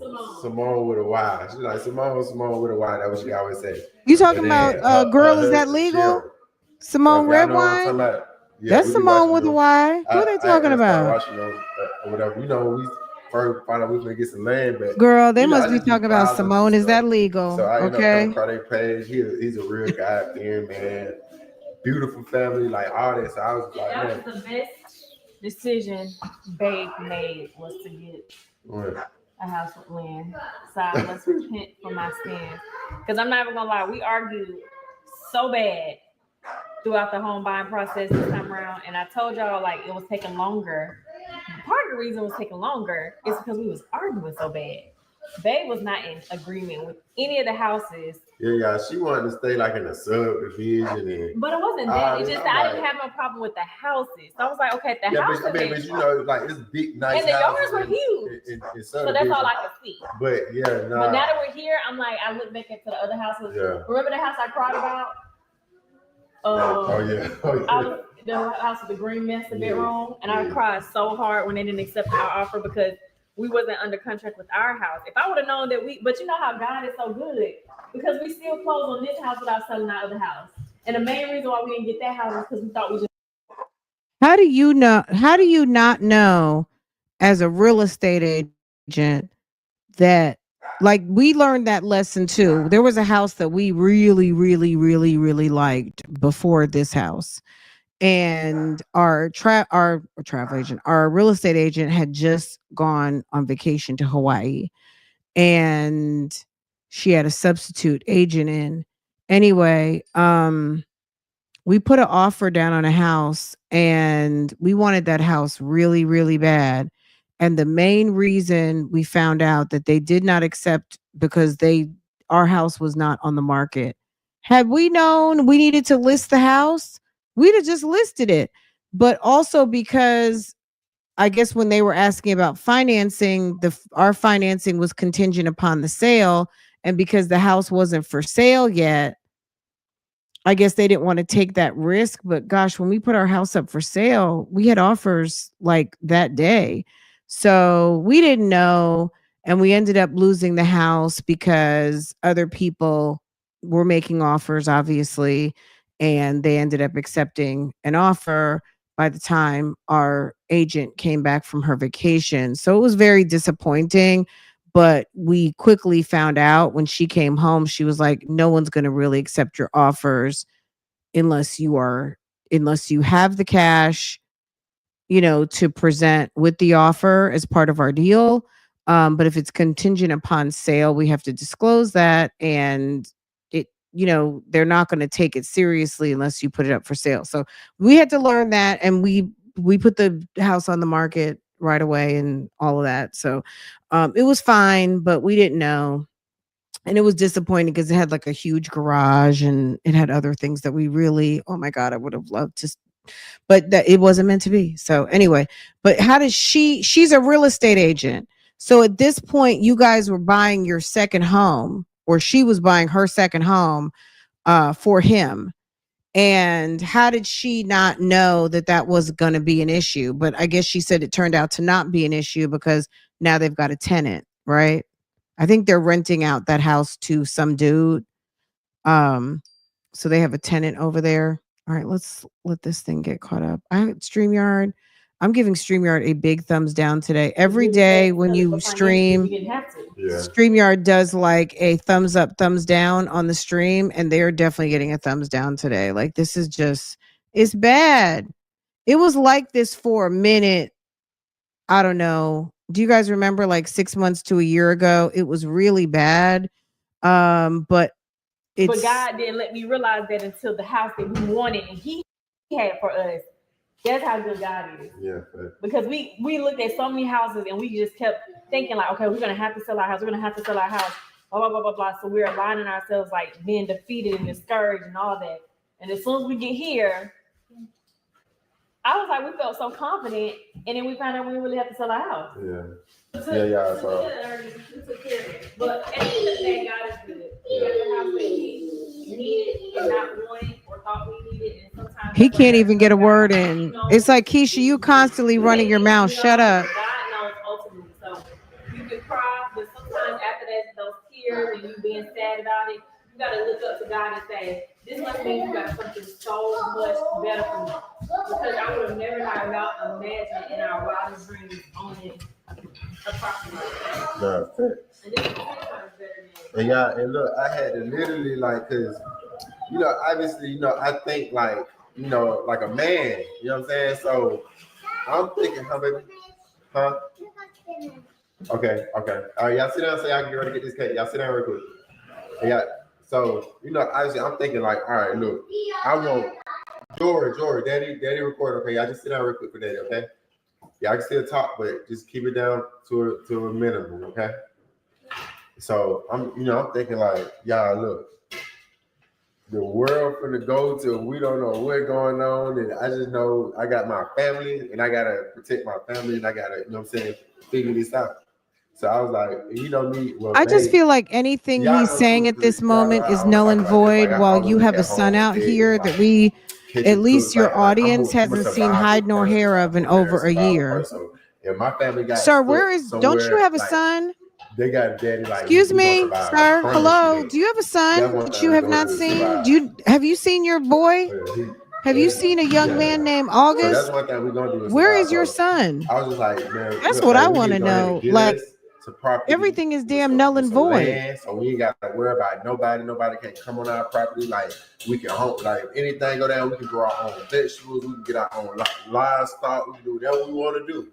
with a Y. She's like Simone with a Y. That's what she always say. You talking about girl? Is that legal? Simone Redwine? Yeah, that's Simone with a Y. Who are they talking about? Watching whatever. You know, we first find out we gonna get some land, but girl, they must be talking about Simone. Is that legal? So I okay. Up their page. He's a real guy there, man. Beautiful family, like all this. So I was like, that man. was the best decision Babe made was to get a house with land. So I must repent for my sins. Because I'm not even gonna lie, we argued so bad throughout the home buying process this time around, and I told y'all like it was taking longer. Part of the reason it was taking longer is because we was arguing so bad. Babe was not in agreement with any of the houses. Yeah, she wanted to stay like in a subdivision. But it wasn't that. It's just that I didn't have no problem with the houses. So I was like, okay, the house. But you know, like it's big, nice. And the yards were huge. So that's all I could see. But But now that we're here, I'm like, I look back into the other houses. Yeah. Remember the house I cried about? The house with the green master bedroom, and I cried so hard when they didn't accept our offer because we wasn't under contract with our house. If I would have known that but you know how God is so good because we still closed on this house without selling our other house. And the main reason why we didn't get that house is because we thought we just. How do you not know as a real estate agent that like we learned that lesson too? There was a house that we really, really, really, really liked before this house. And our travel agent, our real estate agent had just gone on vacation to Hawaii. And she had a substitute agent in. Anyway, we put an offer down on a house and we wanted that house really, really bad. And the main reason we found out that they did not accept because our house was not on the market. Had we known we needed to list the house, we'd have just listed it. But also because I guess when they were asking about financing, our financing was contingent upon the sale. And because the house wasn't for sale yet, I guess they didn't want to take that risk. But gosh, when we put our house up for sale, we had offers like that day. So we didn't know. And we ended up losing the house because other people were making offers, obviously. And they ended up accepting an offer by the time our agent came back from her vacation. So it was very disappointing. But we quickly found out when she came home, she was like, no one's going to really accept your offers unless you have the cash, to present with the offer as part of our deal. But if it's contingent upon sale, we have to disclose that. And they're not going to take it seriously unless you put it up for sale. So we had to learn that. And we put the house on the market right away and all of that. So it was fine, but we didn't know. And it was disappointing because it had like a huge garage and it had other things that we really, oh my God, I would have loved to, but that it wasn't meant to be. So anyway, but how does she's a real estate agent. So at this point, you guys were buying your second home, or she was buying her second home for him. And how did she not know that was going to be an issue? But I guess she said it turned out to not be an issue because now they've got a tenant, right? I think they're renting out that house to some dude. So they have a tenant over there. All right, let's let this thing get caught up. StreamYard. I'm giving StreamYard a big thumbs down today. Every day when you stream, StreamYard does like a thumbs up, thumbs down on the stream, and they're definitely getting a thumbs down today. Like this is it's bad. It was like this for a minute. I don't know. Do you guys remember like 6 months to a year ago? It was really bad. But God didn't let me realize that until the house that we wanted and he had for us. That's how good God is. Yeah. Because we looked at so many houses and we just kept thinking like, okay, we're gonna have to sell our house. We're gonna have to sell our house. Blah blah blah blah blah. So we're aligning ourselves like being defeated and discouraged and all that. And as soon as we get here, I was like, we felt so confident, and then we found out we really have to sell our house. Yeah. So we took care of it. But at the end of the day, God is good. He got the house that we needed and not wanted or thought we needed. And sometimes he can't even get a word in. It's like, Keisha, you constantly running your mouth. Shut up. God knows ultimately. So you can cry, but sometimes after that, those tears and you being sad about it, you got to look up to God and say, this must mean you got something so much better for me. Because I would have never imagined in our wildest dreams owning a property like that. And this is 10 times better than And yeah, and look, I had to literally cause obviously, I think like a man, you know what I'm saying? So I'm thinking, huh, baby? Huh? Okay. All right, y'all sit down so y'all can get ready to get this cake. Y'all sit down real quick. Yeah. So, obviously I'm thinking like, all right, look, I want Jory, Daddy record, okay? Y'all just sit down real quick for Daddy, okay? Y'all can still talk, but just keep it down to a minimum, okay? So I'm thinking like, y'all look, the world finna go to we don't know what's going on, and I just know I got my family and I gotta protect my family and I gotta, figure this out. So I was like, me. Well, I just feel like anything he's saying at this moment is null and void. While you have a son out here that we, at least your audience hasn't seen hide nor hair of in over a year. If my family got sir, don't you have a son? They got daddy like. Excuse me, sir. Hello. Do you have a son that you have not seen? Have you seen your boy? Have you seen a young man named August? So that's one thing we're gonna do. Where is your son? I was just like, man. That's what I want to know. Like, everything is damn null and void. Land, so we ain't got to worry about nobody. Nobody can come on our property. Like we can home. Like if anything go down, we can grow our own vegetables. We can get our own livestock. We can do whatever we want to do.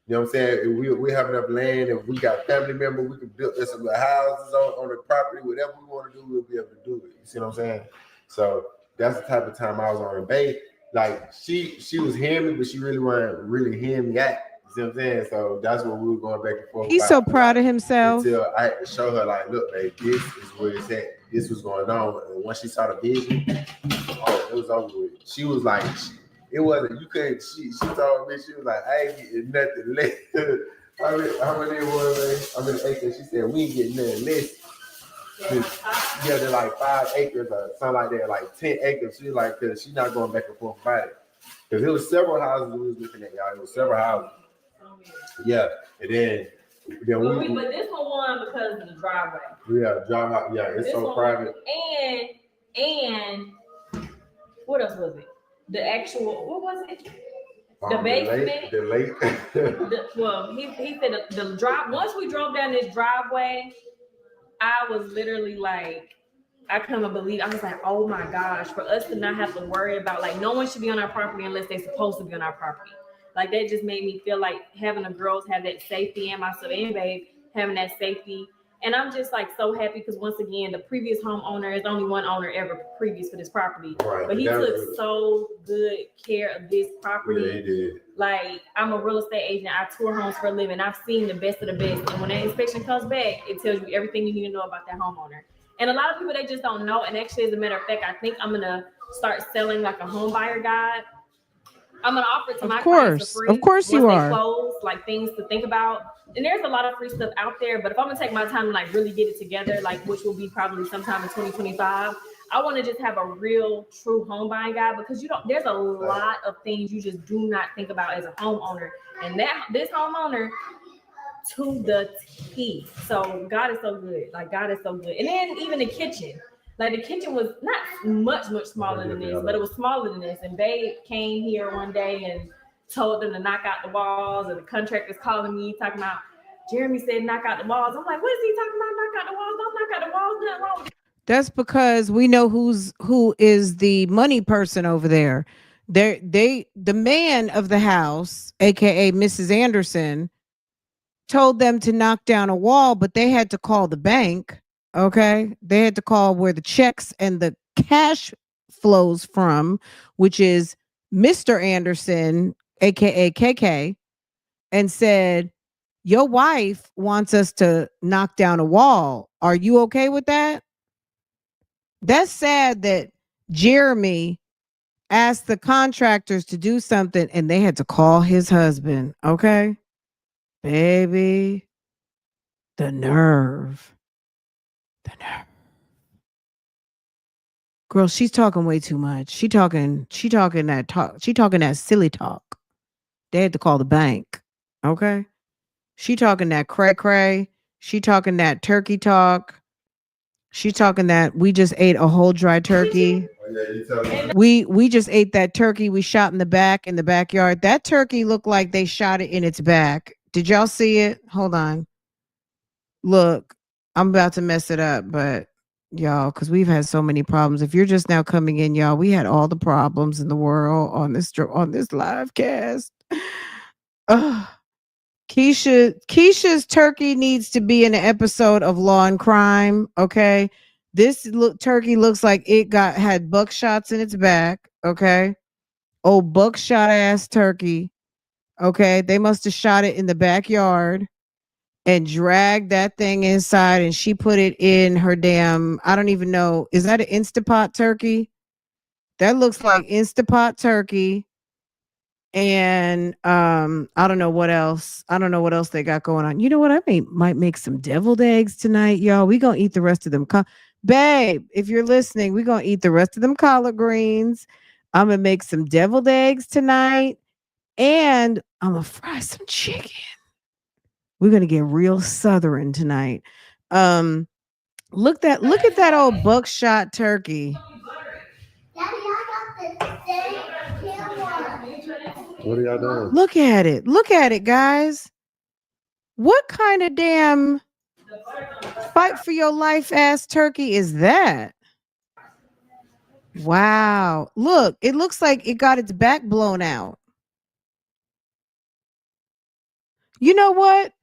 You know what I'm saying? If we have enough land, if we got family members, we can build some houses on the property, whatever we want to do, we'll be able to do it. You see what I'm saying? So that's the type of time I was on the bay. Like she was hearing me, but she really wasn't really hearing me out. You see what I'm saying? So that's what we were going back and forth. He's so proud of himself. Until I had to show her, like, look, babe, this is where it's at. This was going on. And once she saw the vision, oh, it was over with. She was like, it wasn't, you couldn't, she told me, she was like, I ain't getting nothing less. How many it was, man? Acres. She said, we ain't getting nothing less. Yeah, they're like 5 acres or something like that, like 10 acres. She was like, because she's not going back and forth about it. Because there was several houses we was looking at, y'all. It was several houses. Yeah, and then but this one won because of the driveway. Yeah, driveway. Yeah, it's so private. And what else was it? The actual, what was it? The basement. The lake. He said the drive. Once we drove down this driveway, I was literally like, I couldn't believe. I was like, oh my gosh, for us to not have to worry about, like, no one should be on our property unless they're supposed to be on our property. Like, that just made me feel like having the girls have that safety, and myself and babe having that safety. And I'm just like so happy because once again, the previous homeowner is only one owner ever previous for this property. Right. But he took so good care of this property. Yeah, he did. Like, I'm a real estate agent. I tour homes for a living. I've seen the best of the best. And when that inspection comes back, it tells you everything you need to know about that homeowner. And a lot of people, they just don't know. And actually, as a matter of fact, I think I'm going to start selling like a home buyer guide. I'm going to offer it to my clients for free. Of course you are. Close, like things to think about. And there's a lot of free stuff out there. But if I'm going to take my time and like really get it together, like which will be probably sometime in 2025, I want to just have a real true home buying guide, because there's a lot of things you just do not think about as a homeowner. And this homeowner to the T. So God is so good. Like, God is so good. And then even the kitchen. Like, the kitchen was not much smaller than this, but it was smaller than this. And babe came here one day and told them to knock out the walls, and the contractor's calling me talking about, Jeremy said knock out the walls. I'm like, what is he talking about? Knock out the walls? Don't knock out the walls. Nothing wrong with it. That's because we know who is the money person over there. The man of the house, aka Mrs. Anderson, told them to knock down a wall, but they had to call the bank. Okay, they had to call where the checks and the cash flows from, which is Mr. Anderson, aka KK, and said, your wife wants us to knock down a wall. Are you okay with that? That's sad that Jeremy asked the contractors to do something and they had to call his husband. Okay, baby, the nerve. Girl, she's talking way too much. She talking that talk. She talking that silly talk. They had to call the bank. Okay. She talking that cray. She talking that turkey talk. She talking that we just ate a whole dry turkey. We just ate that turkey we shot in the backyard. That turkey looked like they shot it in its back. Did y'all see it? Hold on. Look, I'm about to mess it up, but y'all, because we've had so many problems. If you're just now coming in, y'all, we had all the problems in the world on this live cast. Keisha's turkey needs to be in an episode of Law and Crime. Okay, this turkey looks like it had buckshots in its back. Okay, buckshot ass turkey. Okay, they must have shot it in the backyard and dragged that thing inside, and she put it in her damn, I don't even know. Is that an Instapot turkey? That looks like Instapot turkey. And I don't know what else. I don't know what else they got going on. You know what? I might make some deviled eggs tonight, y'all. We gonna eat the rest of them. Babe, if you're listening, we gonna eat the rest of them collard greens. I'm gonna make some deviled eggs tonight, and I'm gonna fry some chicken. We're gonna get real Southern tonight. Look at that old buckshot turkey. Daddy, I got the same camera. What are y'all doing? Look at it, guys. What kind of damn fight for your life ass turkey is that? Wow. Look, it looks like it got its back blown out. You know what?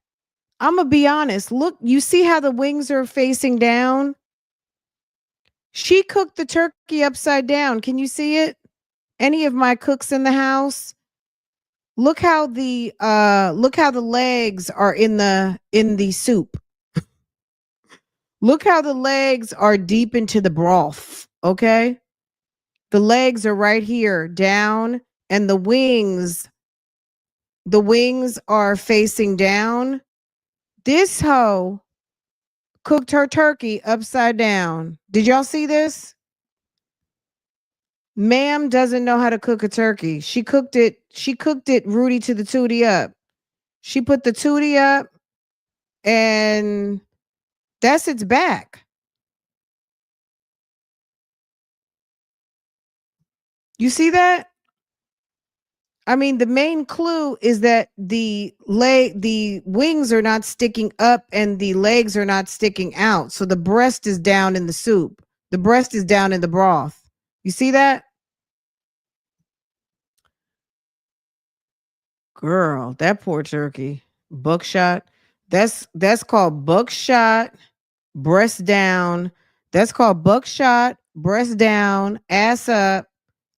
I'm gonna be honest. Look, you see how the wings are facing down? She cooked the turkey upside down. Can you see it? Any of my cooks in the house? Look how the legs are in the soup. Look how the legs are deep into the broth, okay? The legs are right here down and the wings are facing down. This hoe cooked her turkey upside down. Did y'all see this? Ma'am doesn't know how to cook a turkey. She cooked it Rudy to the tootie up. She put the tootie up and that's its back. You see that? I mean, the main clue is that the wings are not sticking up and the legs are not sticking out. So the breast is down in the soup. The breast is down in the broth. You see that? Girl, that poor turkey. Buckshot. That's called buckshot, breast down. That's called buckshot, breast down, ass up,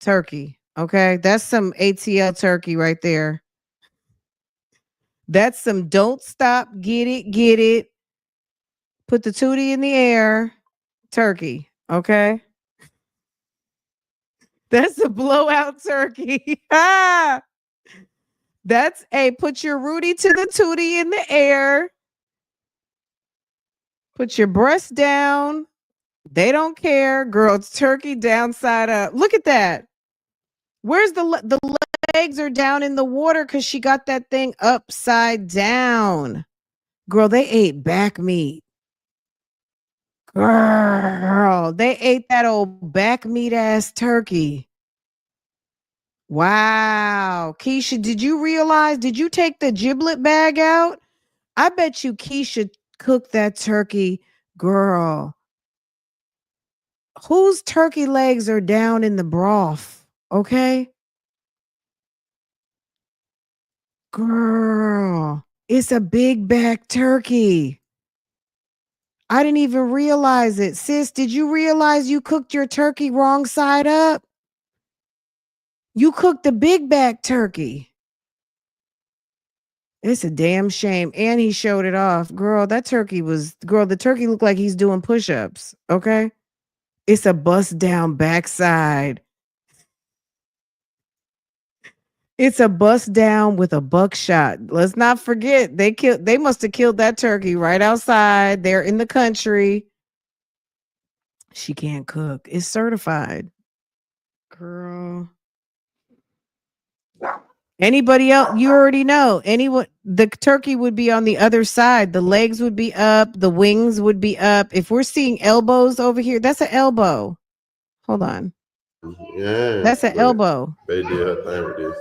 turkey. Okay? That's some ATL turkey right there. That's some don't stop, get it. Put the tootie in the air, turkey. Okay? That's a blowout turkey. Ah! That's a put your Rudy to the tootie in the air. Put your breast down. They don't care. Girl, it's turkey downside up. Look at that. Where's the legs are down in the water because she got that thing upside down. Girl, they ate back meat. Girl, they ate that old back meat ass turkey. Wow. Keisha, did you take the giblet bag out? I bet you Keisha cooked that turkey. Girl, whose turkey legs are down in the broth? Okay. Girl, it's a big back turkey. I didn't even realize it. Sis, did you realize you cooked your turkey wrong side up? You cooked the big back turkey. It's a damn shame. And he showed it off. Girl, the turkey looked like he's doing push-ups. Okay. It's a bust down backside. It's a bust down with a buckshot. Let's not forget they must have killed that turkey right outside. They're in the country. She can't cook. It's certified. Girl. Anybody else? You already know. Anyone, the turkey would be on the other side. The legs would be up. The wings would be up. If we're seeing elbows over here, that's an elbow. Hold on. Yeah. That's an elbow. They did her thing with this.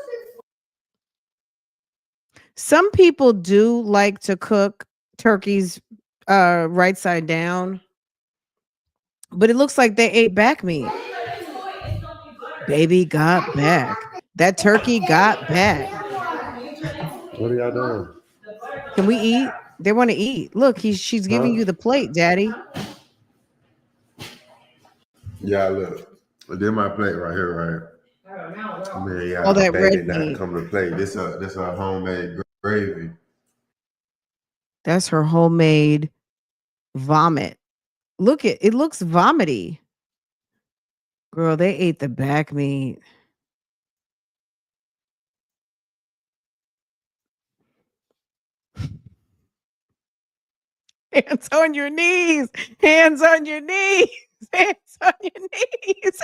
Some people do like to cook turkeys right side down. But it looks like they ate back meat. Baby got back. That turkey got back. What are y'all doing? Can we eat? They want to eat. Look, she's giving you the plate, Daddy. Yeah, look. This my plate right here, right? Man, yeah, All that red did not meat. come to plate. This a homemade gravy. That's her homemade vomit. Look, it looks vomity. Girl, they ate the back meat. Hands on your knees. Hands on your knees. Hands on your knees.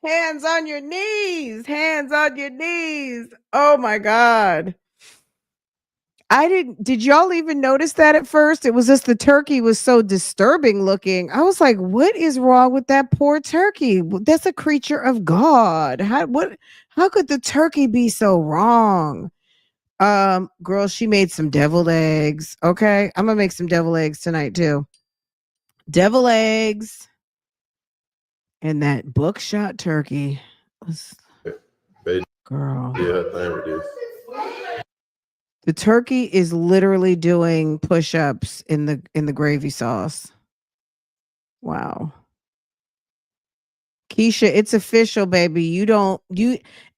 Hands on your knees. Hands on your knees. Oh my God. Did y'all even notice that at first? It was just the turkey was so disturbing looking. I was like, what is wrong with that poor turkey? That's a creature of God. How could the turkey be so wrong? Girl, she made some deviled eggs. Okay. I'm gonna make some deviled eggs tonight too. Deviled eggs and that buckshot turkey. It They Girl. did her thing with this. The turkey is literally doing push-ups in the gravy sauce. Wow. Keisha, it's official, baby.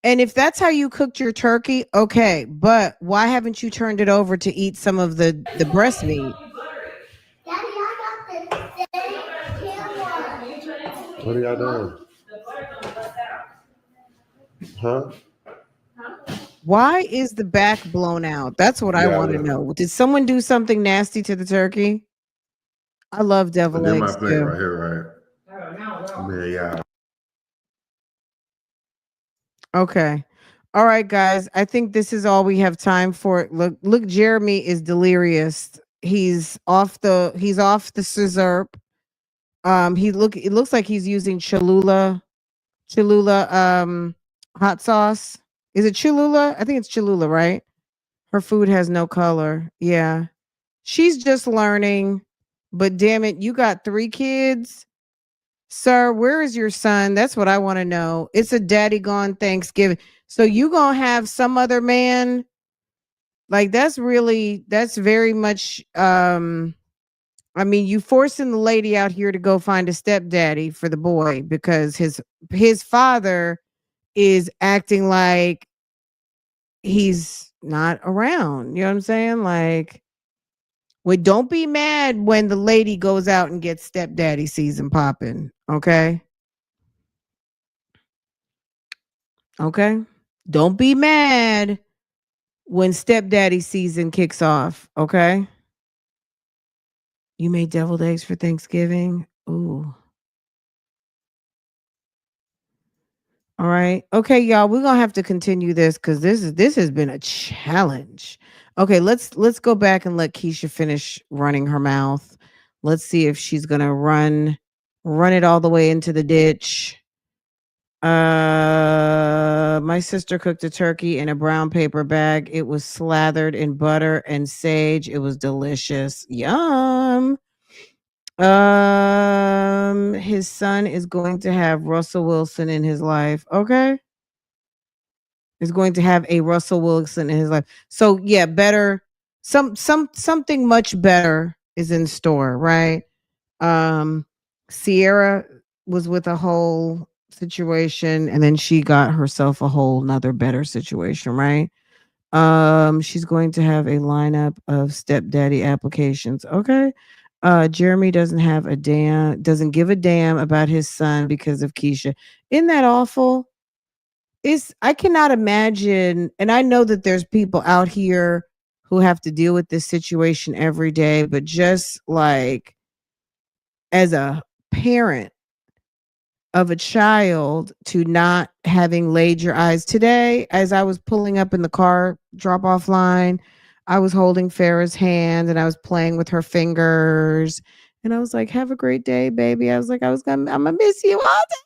And if that's how you cooked your turkey, okay. But why haven't you turned it over to eat some of the breast meat? Daddy, I got the camera. What are y'all doing? Huh? Why is the back blown out? That's what I Yeah, want to know. Did someone do something nasty to the turkey? I love devil Then my eggs plate too. right here, right? Man, yeah. Okay. All right, guys. I think this is all we have time for. Look, Jeremy is delirious. He's off the scissor. It looks like he's using Cholula hot sauce. Is it Cholula? I think it's Cholula, right? Her food has no color. Yeah. She's just learning. But damn it, you got 3 kids. Sir, where is your son? That's what I want to know. It's a daddy gone Thanksgiving. So you gonna have some other man? Like that's very much I mean, you forcing the lady out here to go find a stepdaddy for the boy because his father is acting like he's not around. You know what I'm saying? Like, don't be mad when the lady goes out and gets stepdaddy season popping. Okay. Okay. Don't be mad when stepdaddy season kicks off. Okay. You made deviled eggs for Thanksgiving. Ooh. All right. Okay, y'all. We're gonna have to continue this because this has been a challenge. Okay, let's go back and let Keisha finish running her mouth. Let's see if she's gonna run it all the way into the ditch. My sister cooked a turkey in a brown paper bag. It was slathered in butter and sage. It was delicious. Yum. His son is going to have Russell Wilson in his life. Okay. Is going to have a Russell Wilson in his life. So yeah, better something much better is in store, right? Sierra was with a whole situation and then she got herself a whole nother better situation, right? She's going to have a lineup of stepdaddy applications. Okay. Jeremy doesn't give a damn about his son because of Keisha. Isn't that awful? I cannot imagine, and I know that there's people out here who have to deal with this situation every day, but just like as a parent of a child to not having laid your eyes today, as I was pulling up in the car drop off line, I was holding Farrah's hand and I was playing with her fingers. And I was like, have a great day, baby. I was like, I'm gonna miss you all day.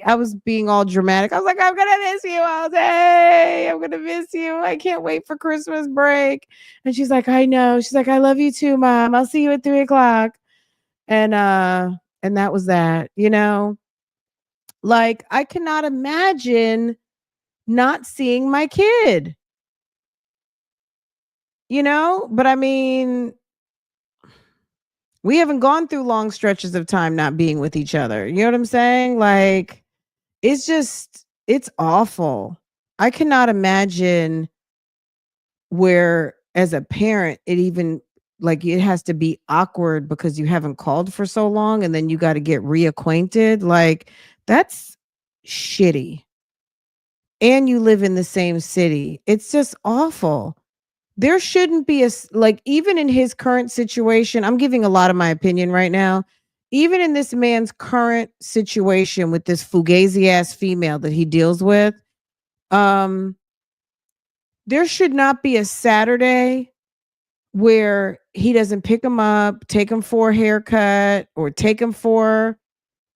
I was being all dramatic. I was like, I'm gonna miss you all day. I'm gonna miss you. I can't wait for Christmas break. And she's like, I know. She's like, I love you too, Mom. I'll see you at 3:00. And that was that, you know. Like, I cannot imagine not seeing my kid, you know? But I mean, we haven't gone through long stretches of time not being with each other. You know what I'm saying? Like, it's awful. I cannot imagine where, as a parent, it has to be awkward because you haven't called for so long and then you got to get reacquainted. Like, that's shitty. And you live in the same city. It's just awful. There shouldn't be even in his current situation, I'm giving a lot of my opinion right now. Even in this man's current situation with this fugazi ass female that he deals with, there should not be a Saturday where he doesn't pick him up, take him for a haircut, or take him for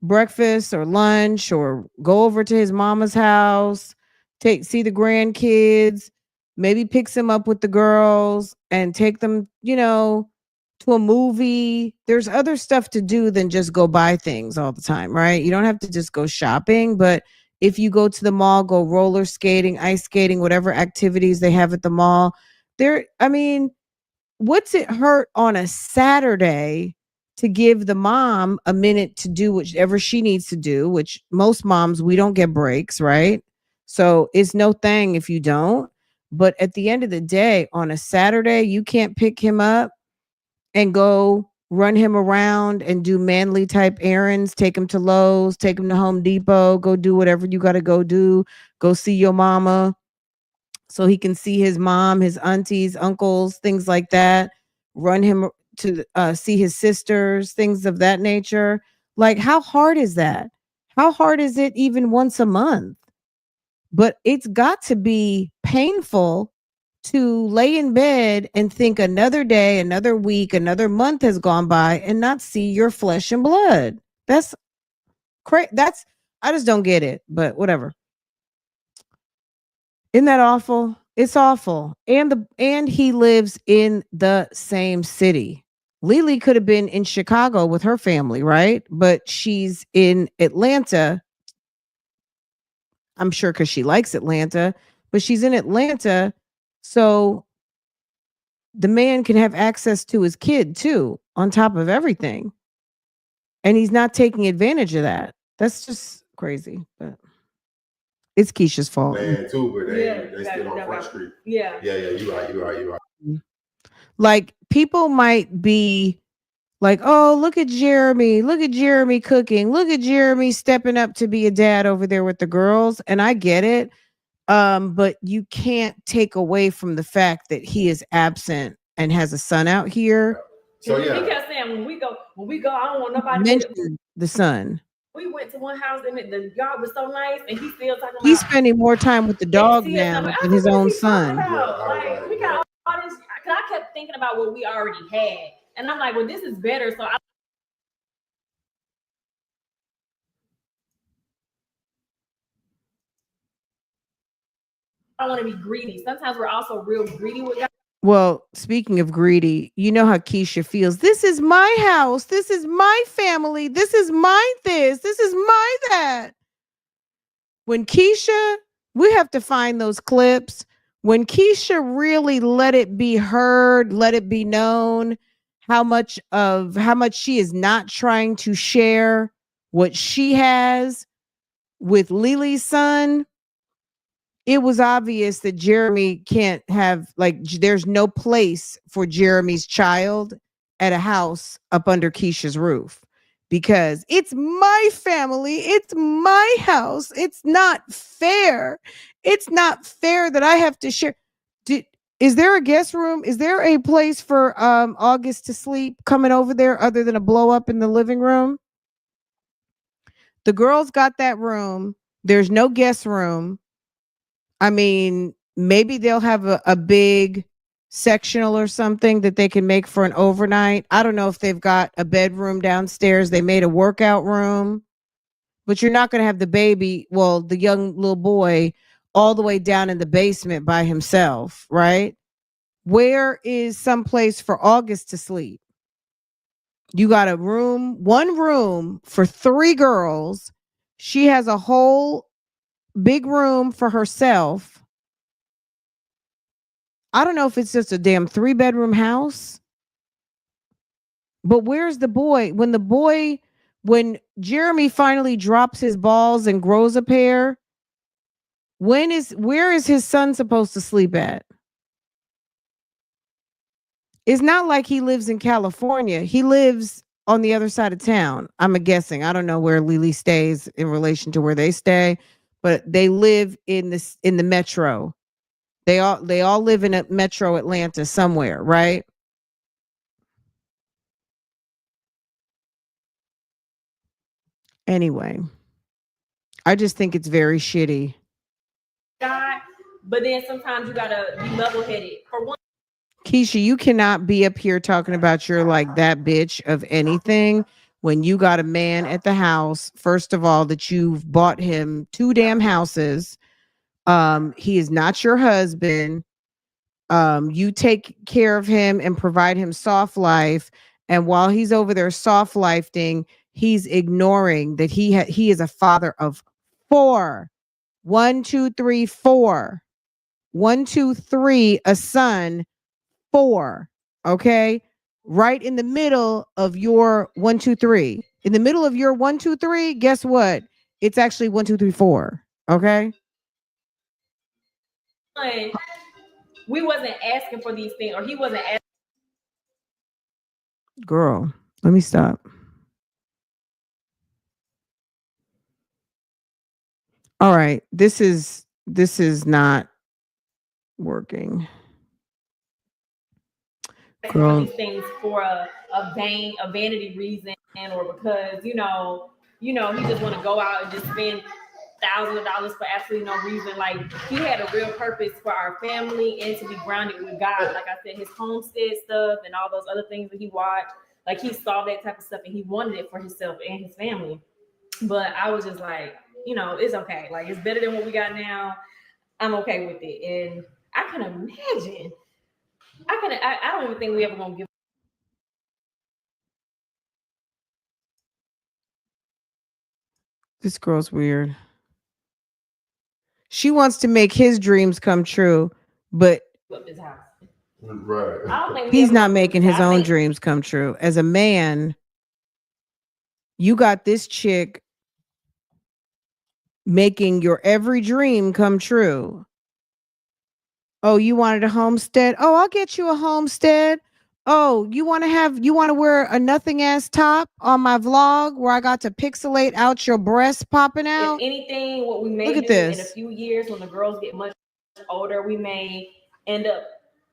breakfast or lunch, or go over to his mama's house, see the grandkids, maybe picks him up with the girls and take them, to a movie. There's other stuff to do than just go buy things all the time, right? You don't have to just go shopping, but if you go to the mall, go roller skating, ice skating, whatever activities they have at the mall. I mean, what's it hurt on a Saturday to give the mom a minute to do whatever she needs to do, which most moms, we don't get breaks, right? So it's no thing if you don't. But at the end of the day, on a Saturday, you can't pick him up and go run him around and do manly type errands, take him to Lowe's, take him to Home Depot, go do whatever you got to go do, go see your mama so he can see his mom, his aunties, uncles, things like that, run him to see his sisters, things of that nature. Like, how hard is that? How hard is it even once a month? But it's got to be painful to lay in bed and think another day, another week, another month has gone by and not see your flesh and blood. That's crazy. I just don't get it, but whatever. Isn't that awful? It's awful. And he lives in the same city. Lily could have been in Chicago with her family, right? But she's in Atlanta. I'm sure because she likes Atlanta, but she's in Atlanta. So the man can have access to his kid too, on top of everything. And he's not taking advantage of that. That's just crazy. But it's Keisha's fault. Man, too, but they still on Front Street. Yeah. Yeah, you're right. Like, people might be like, oh, look at Jeremy cooking, look at Jeremy stepping up to be a dad over there with the girls, and I get it, but you can't take away from the fact that he is absent and has a son out here. So yeah, he kept saying when we go, I don't want nobody mention the son. We went to one house and the yard was so nice, and he's still talking about he's spending more time with the dog now than his own son. Like, we got all this. Cause I kept thinking about what we already had, and I'm like, well, this is better. So I want to be greedy. Sometimes we're also real greedy with God. Well, speaking of greedy, you know how Keisha feels. This is my house. This is my family. This is my this. This is my that. When Keisha, we have to find those clips. When Keisha really let it be heard, let it be known how much she is not trying to share what she has with Lily's son, it was obvious that Jeremy can't have, like, there's no place for Jeremy's child at a house up under Keisha's roof, because it's my family. It's my house. It's not fair. It's not fair that I have to share. Is there a guest room? Is there a place for August to sleep coming over there other than a blow up in the living room? The girls got that room. There's no guest room. I mean, maybe they'll have a big sectional or something that they can make for an overnight. I don't know if they've got a bedroom downstairs. They made a workout room, but you're not going to have the baby, well, the young little boy, all the way down in the basement by himself, right? Where is some place for August to sleep? You got one room for 3 girls. She has a whole big room for herself. I don't know if it's just a damn 3-bedroom house. But where's the boy? When Jeremy finally drops his balls and grows a pair, where is his son supposed to sleep at? It's not like he lives in California. He lives on the other side of town. I'm guessing. I don't know where Lily stays in relation to where they stay, but they live in the metro. They all live in a metro Atlanta somewhere, right? Anyway, I just think it's very shitty. God, but then sometimes you gotta be level-headed. For one, Keisha, you cannot be up here talking about you're like that bitch of anything when you got a man at the house, first of all, that you've bought him 2 damn houses. He is not your husband. You take care of him and provide him soft life. And while he's over there soft lifing, he's ignoring that he is a father of 4. 1, 2, 3, 4. 1, 2, 3, a son, 4. Okay. Right in the middle of your 1, 2, 3. In the middle of your 1, 2, 3, guess what? It's actually 1, 2, 3, 4. Okay. We wasn't asking for these things, or he wasn't asking. Girl, let me stop. All right. This is not working. For Girl. these things for a vanity reason, or because you he just want to go out and just spend thousands of dollars for absolutely no reason. Like, he had a real purpose for our family and to be grounded with God. Like I said, his homestead stuff and all those other things that he watched, like, he saw that type of stuff and he wanted it for himself and his family. But I was just like, it's okay. Like, it's better than what we got now. I'm okay with it. And I can imagine. I don't even think we ever gonna give. This girl's weird. She wants to make his dreams come true, but up his house. Right. I don't think he's not making his own dreams come true. As a man, you got this chick making your every dream come true. Oh, you wanted a homestead? Oh, I'll get you a homestead. Oh, you want to wear a nothing ass top on my vlog where I got to pixelate out your breasts popping out? If anything, what we may Look at do this. in a few years when the girls get much older, we may end up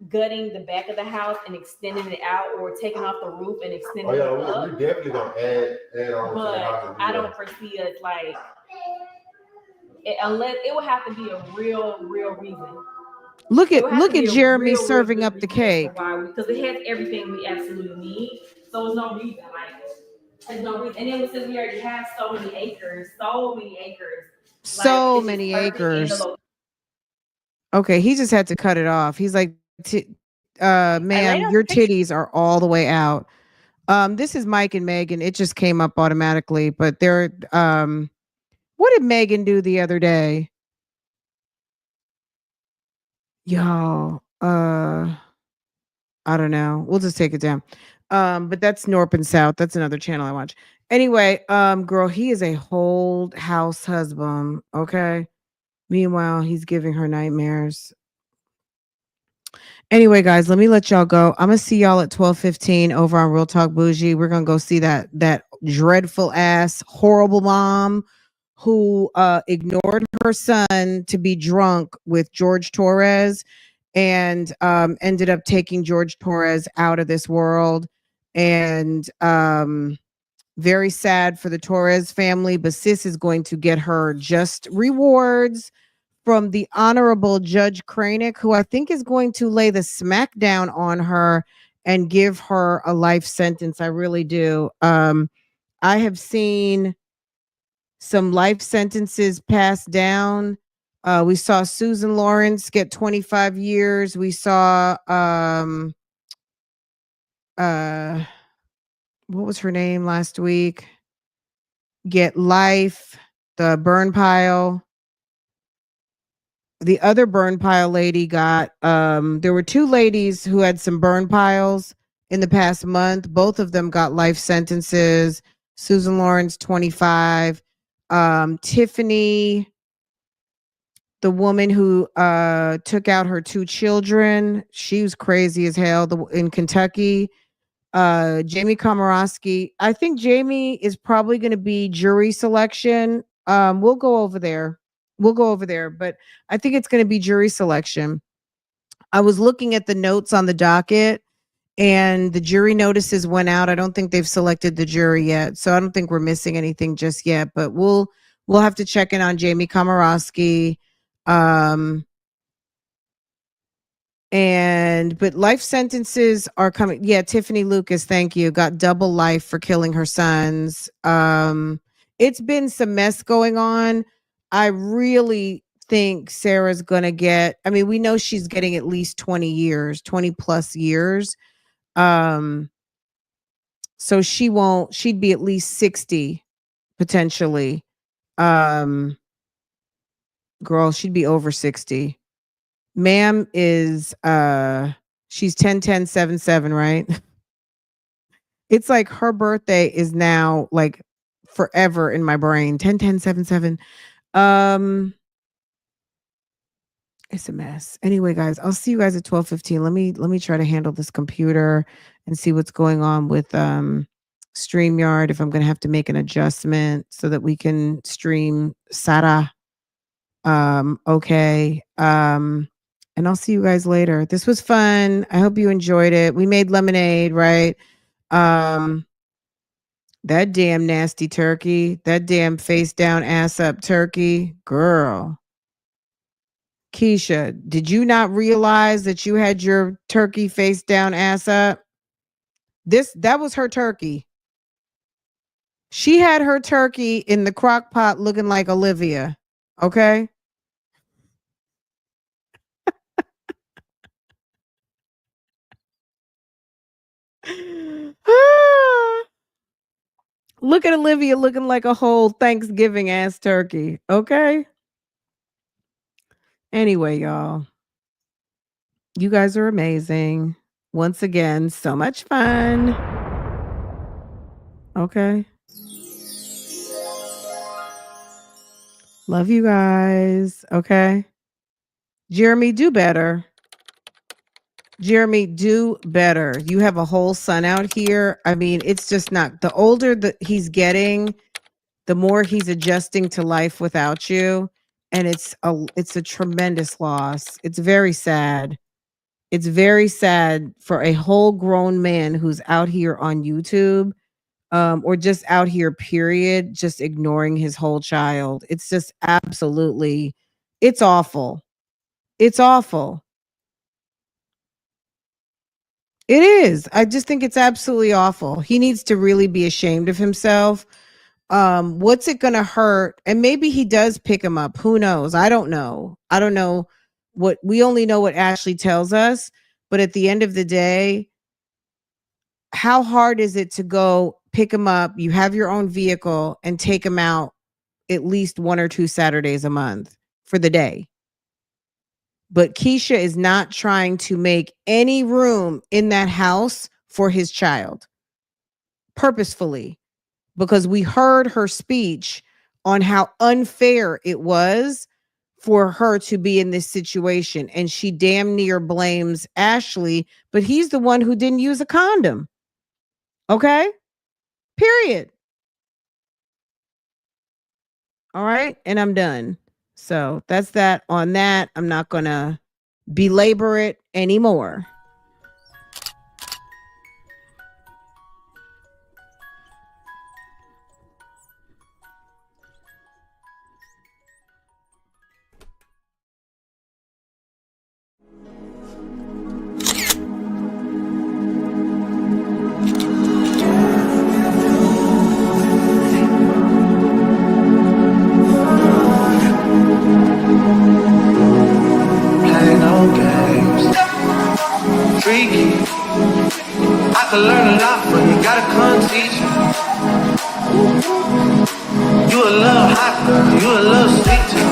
gutting the back of the house and extending it out, or taking off the roof and extending it up. We definitely gonna add on to the house. But I don't foresee us like unless it would have to be a real reason. Look at Jeremy serving up the cake. Because it has everything we absolutely need. So there's no reason. Like, there's no reason. And then since we already have so many acres. So many acres. Okay, he just had to cut it off. He's like, ma'am, your titties are all the way out. This is Mike and Megan. It just came up automatically, but they're what did Megan do the other day? Y'all, I don't know. We'll just take it down. But that's Norp and South. That's another channel I watch. Anyway, girl, he is a whole house husband. Okay. Meanwhile, he's giving her nightmares. Anyway, guys, let me let y'all go. I'm gonna see y'all at 12:15 over on Real Talk Bougie. We're gonna go see that dreadful ass horrible mom who ignored her son to be drunk with George Torres, and ended up taking George Torres out of this world. And very sad for the Torres family, but sis is going to get her just rewards from the Honorable Judge Kranick, who I think is going to lay the smackdown on her and give her a life sentence. I really do. I have seen some life sentences passed down. We saw Susan Lawrence get 25 years. We saw what was her name last week? Get life. The burn pile. The other burn pile lady got there were two ladies who had some burn piles in the past month. Both of them got life sentences. Susan Lawrence 25. Tiffany, the woman who took out her two children, she was crazy as hell in Kentucky. Jamie Komorowski. I think Jamie is probably going to be jury selection. We'll go over there. But I think it's going to be jury selection. I was looking at the notes on the docket, and the jury notices went out. I don't think they've selected the jury yet, so I don't think we're missing anything just yet. But we'll have to check in on Jamie Komorowski. But life sentences are coming. Yeah, Tiffany Lucas, thank you. Got double life for killing her sons. It's been some mess going on. I really think Sarah's gonna get, I mean, we know she's getting at least 20 plus years. So she'd be at least 60 potentially. girl, she'd be over 60. Ma'am is she's 10-10-7-7, right? It's like her birthday is now like forever in my brain. 10-10-7-7. It's a mess. Anyway, guys, I'll see you guys at 12:15. Let me try to handle this computer and see what's going on with StreamYard, if I'm gonna have to make an adjustment so that we can stream Sarah. Okay. And I'll see you guys later. This was fun. I hope you enjoyed it. We made lemonade, right? That damn nasty turkey, that damn face down, ass up turkey, girl. Keisha, did you not realize that you had your turkey face down, ass up? That was her turkey. She had her turkey in the crock pot looking like Olivia. Okay. Look at Olivia looking like a whole Thanksgiving ass turkey. Okay. Anyway, y'all, you guys are amazing. Once again, so much fun. Okay. Love you guys. Okay. Jeremy, do better. Jeremy, do better. You have a whole son out here. I mean, it's just not, the older that he's getting, the more he's adjusting to life without you. And it's a tremendous loss. It's very sad. It's very sad for a whole grown man who's out here on YouTube, or just out here, period, just ignoring his whole child. It's just absolutely, it's awful. It's awful. It is. I just think it's absolutely awful. He needs to really be ashamed of himself. What's it gonna hurt? And maybe he does pick him up. Who knows? I don't know. I don't know what, we only know what Ashley tells us. But at the end of the day, how hard is it to go pick him up? You have your own vehicle and take him out at least 1 or 2 Saturdays a month for the day. But Keisha is not trying to make any room in that house for his child purposefully, because we heard her speech on how unfair it was for her to be in this situation. And she damn near blames Ashley, but he's the one who didn't use a condom. Okay? Period. All right. And I'm done. So that's that on that. I'm not going to belabor it anymore. Freaky, I could learn a lot from you, gotta come teach me. You a little hot girl, you a little sweet too.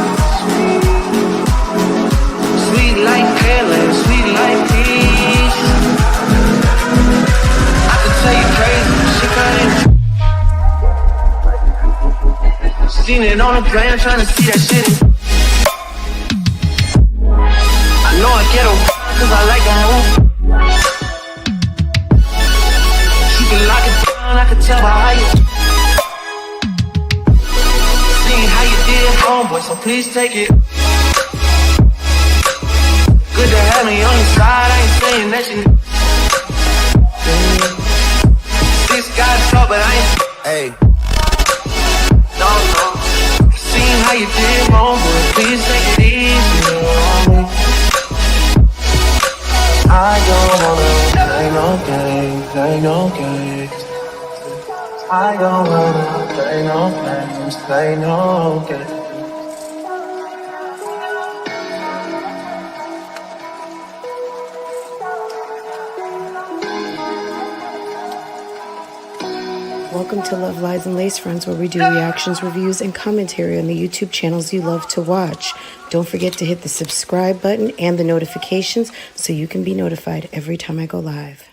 Sweet like pearland, sweet like peach. I could tell you crazy, she kinda seen it on the gram, trying to see that shit. I know I get her cause I like that. She can lock it down, I can tell by how you seen how you did, homeboy, so please take it. Good to have me on your side, I ain't saying that you. This guy's talk, but I ain't. Hey. No. Seen how you did, homeboy, please take it easy on me. I don't wanna play no games, play no games. I don't wanna play no games, play no games. welcome to Love, Lies, and Lace Fronts, where we do reactions, reviews, and commentary on the YouTube channels you love to watch. Don't forget to hit the subscribe button and the notifications so you can be notified every time I go live.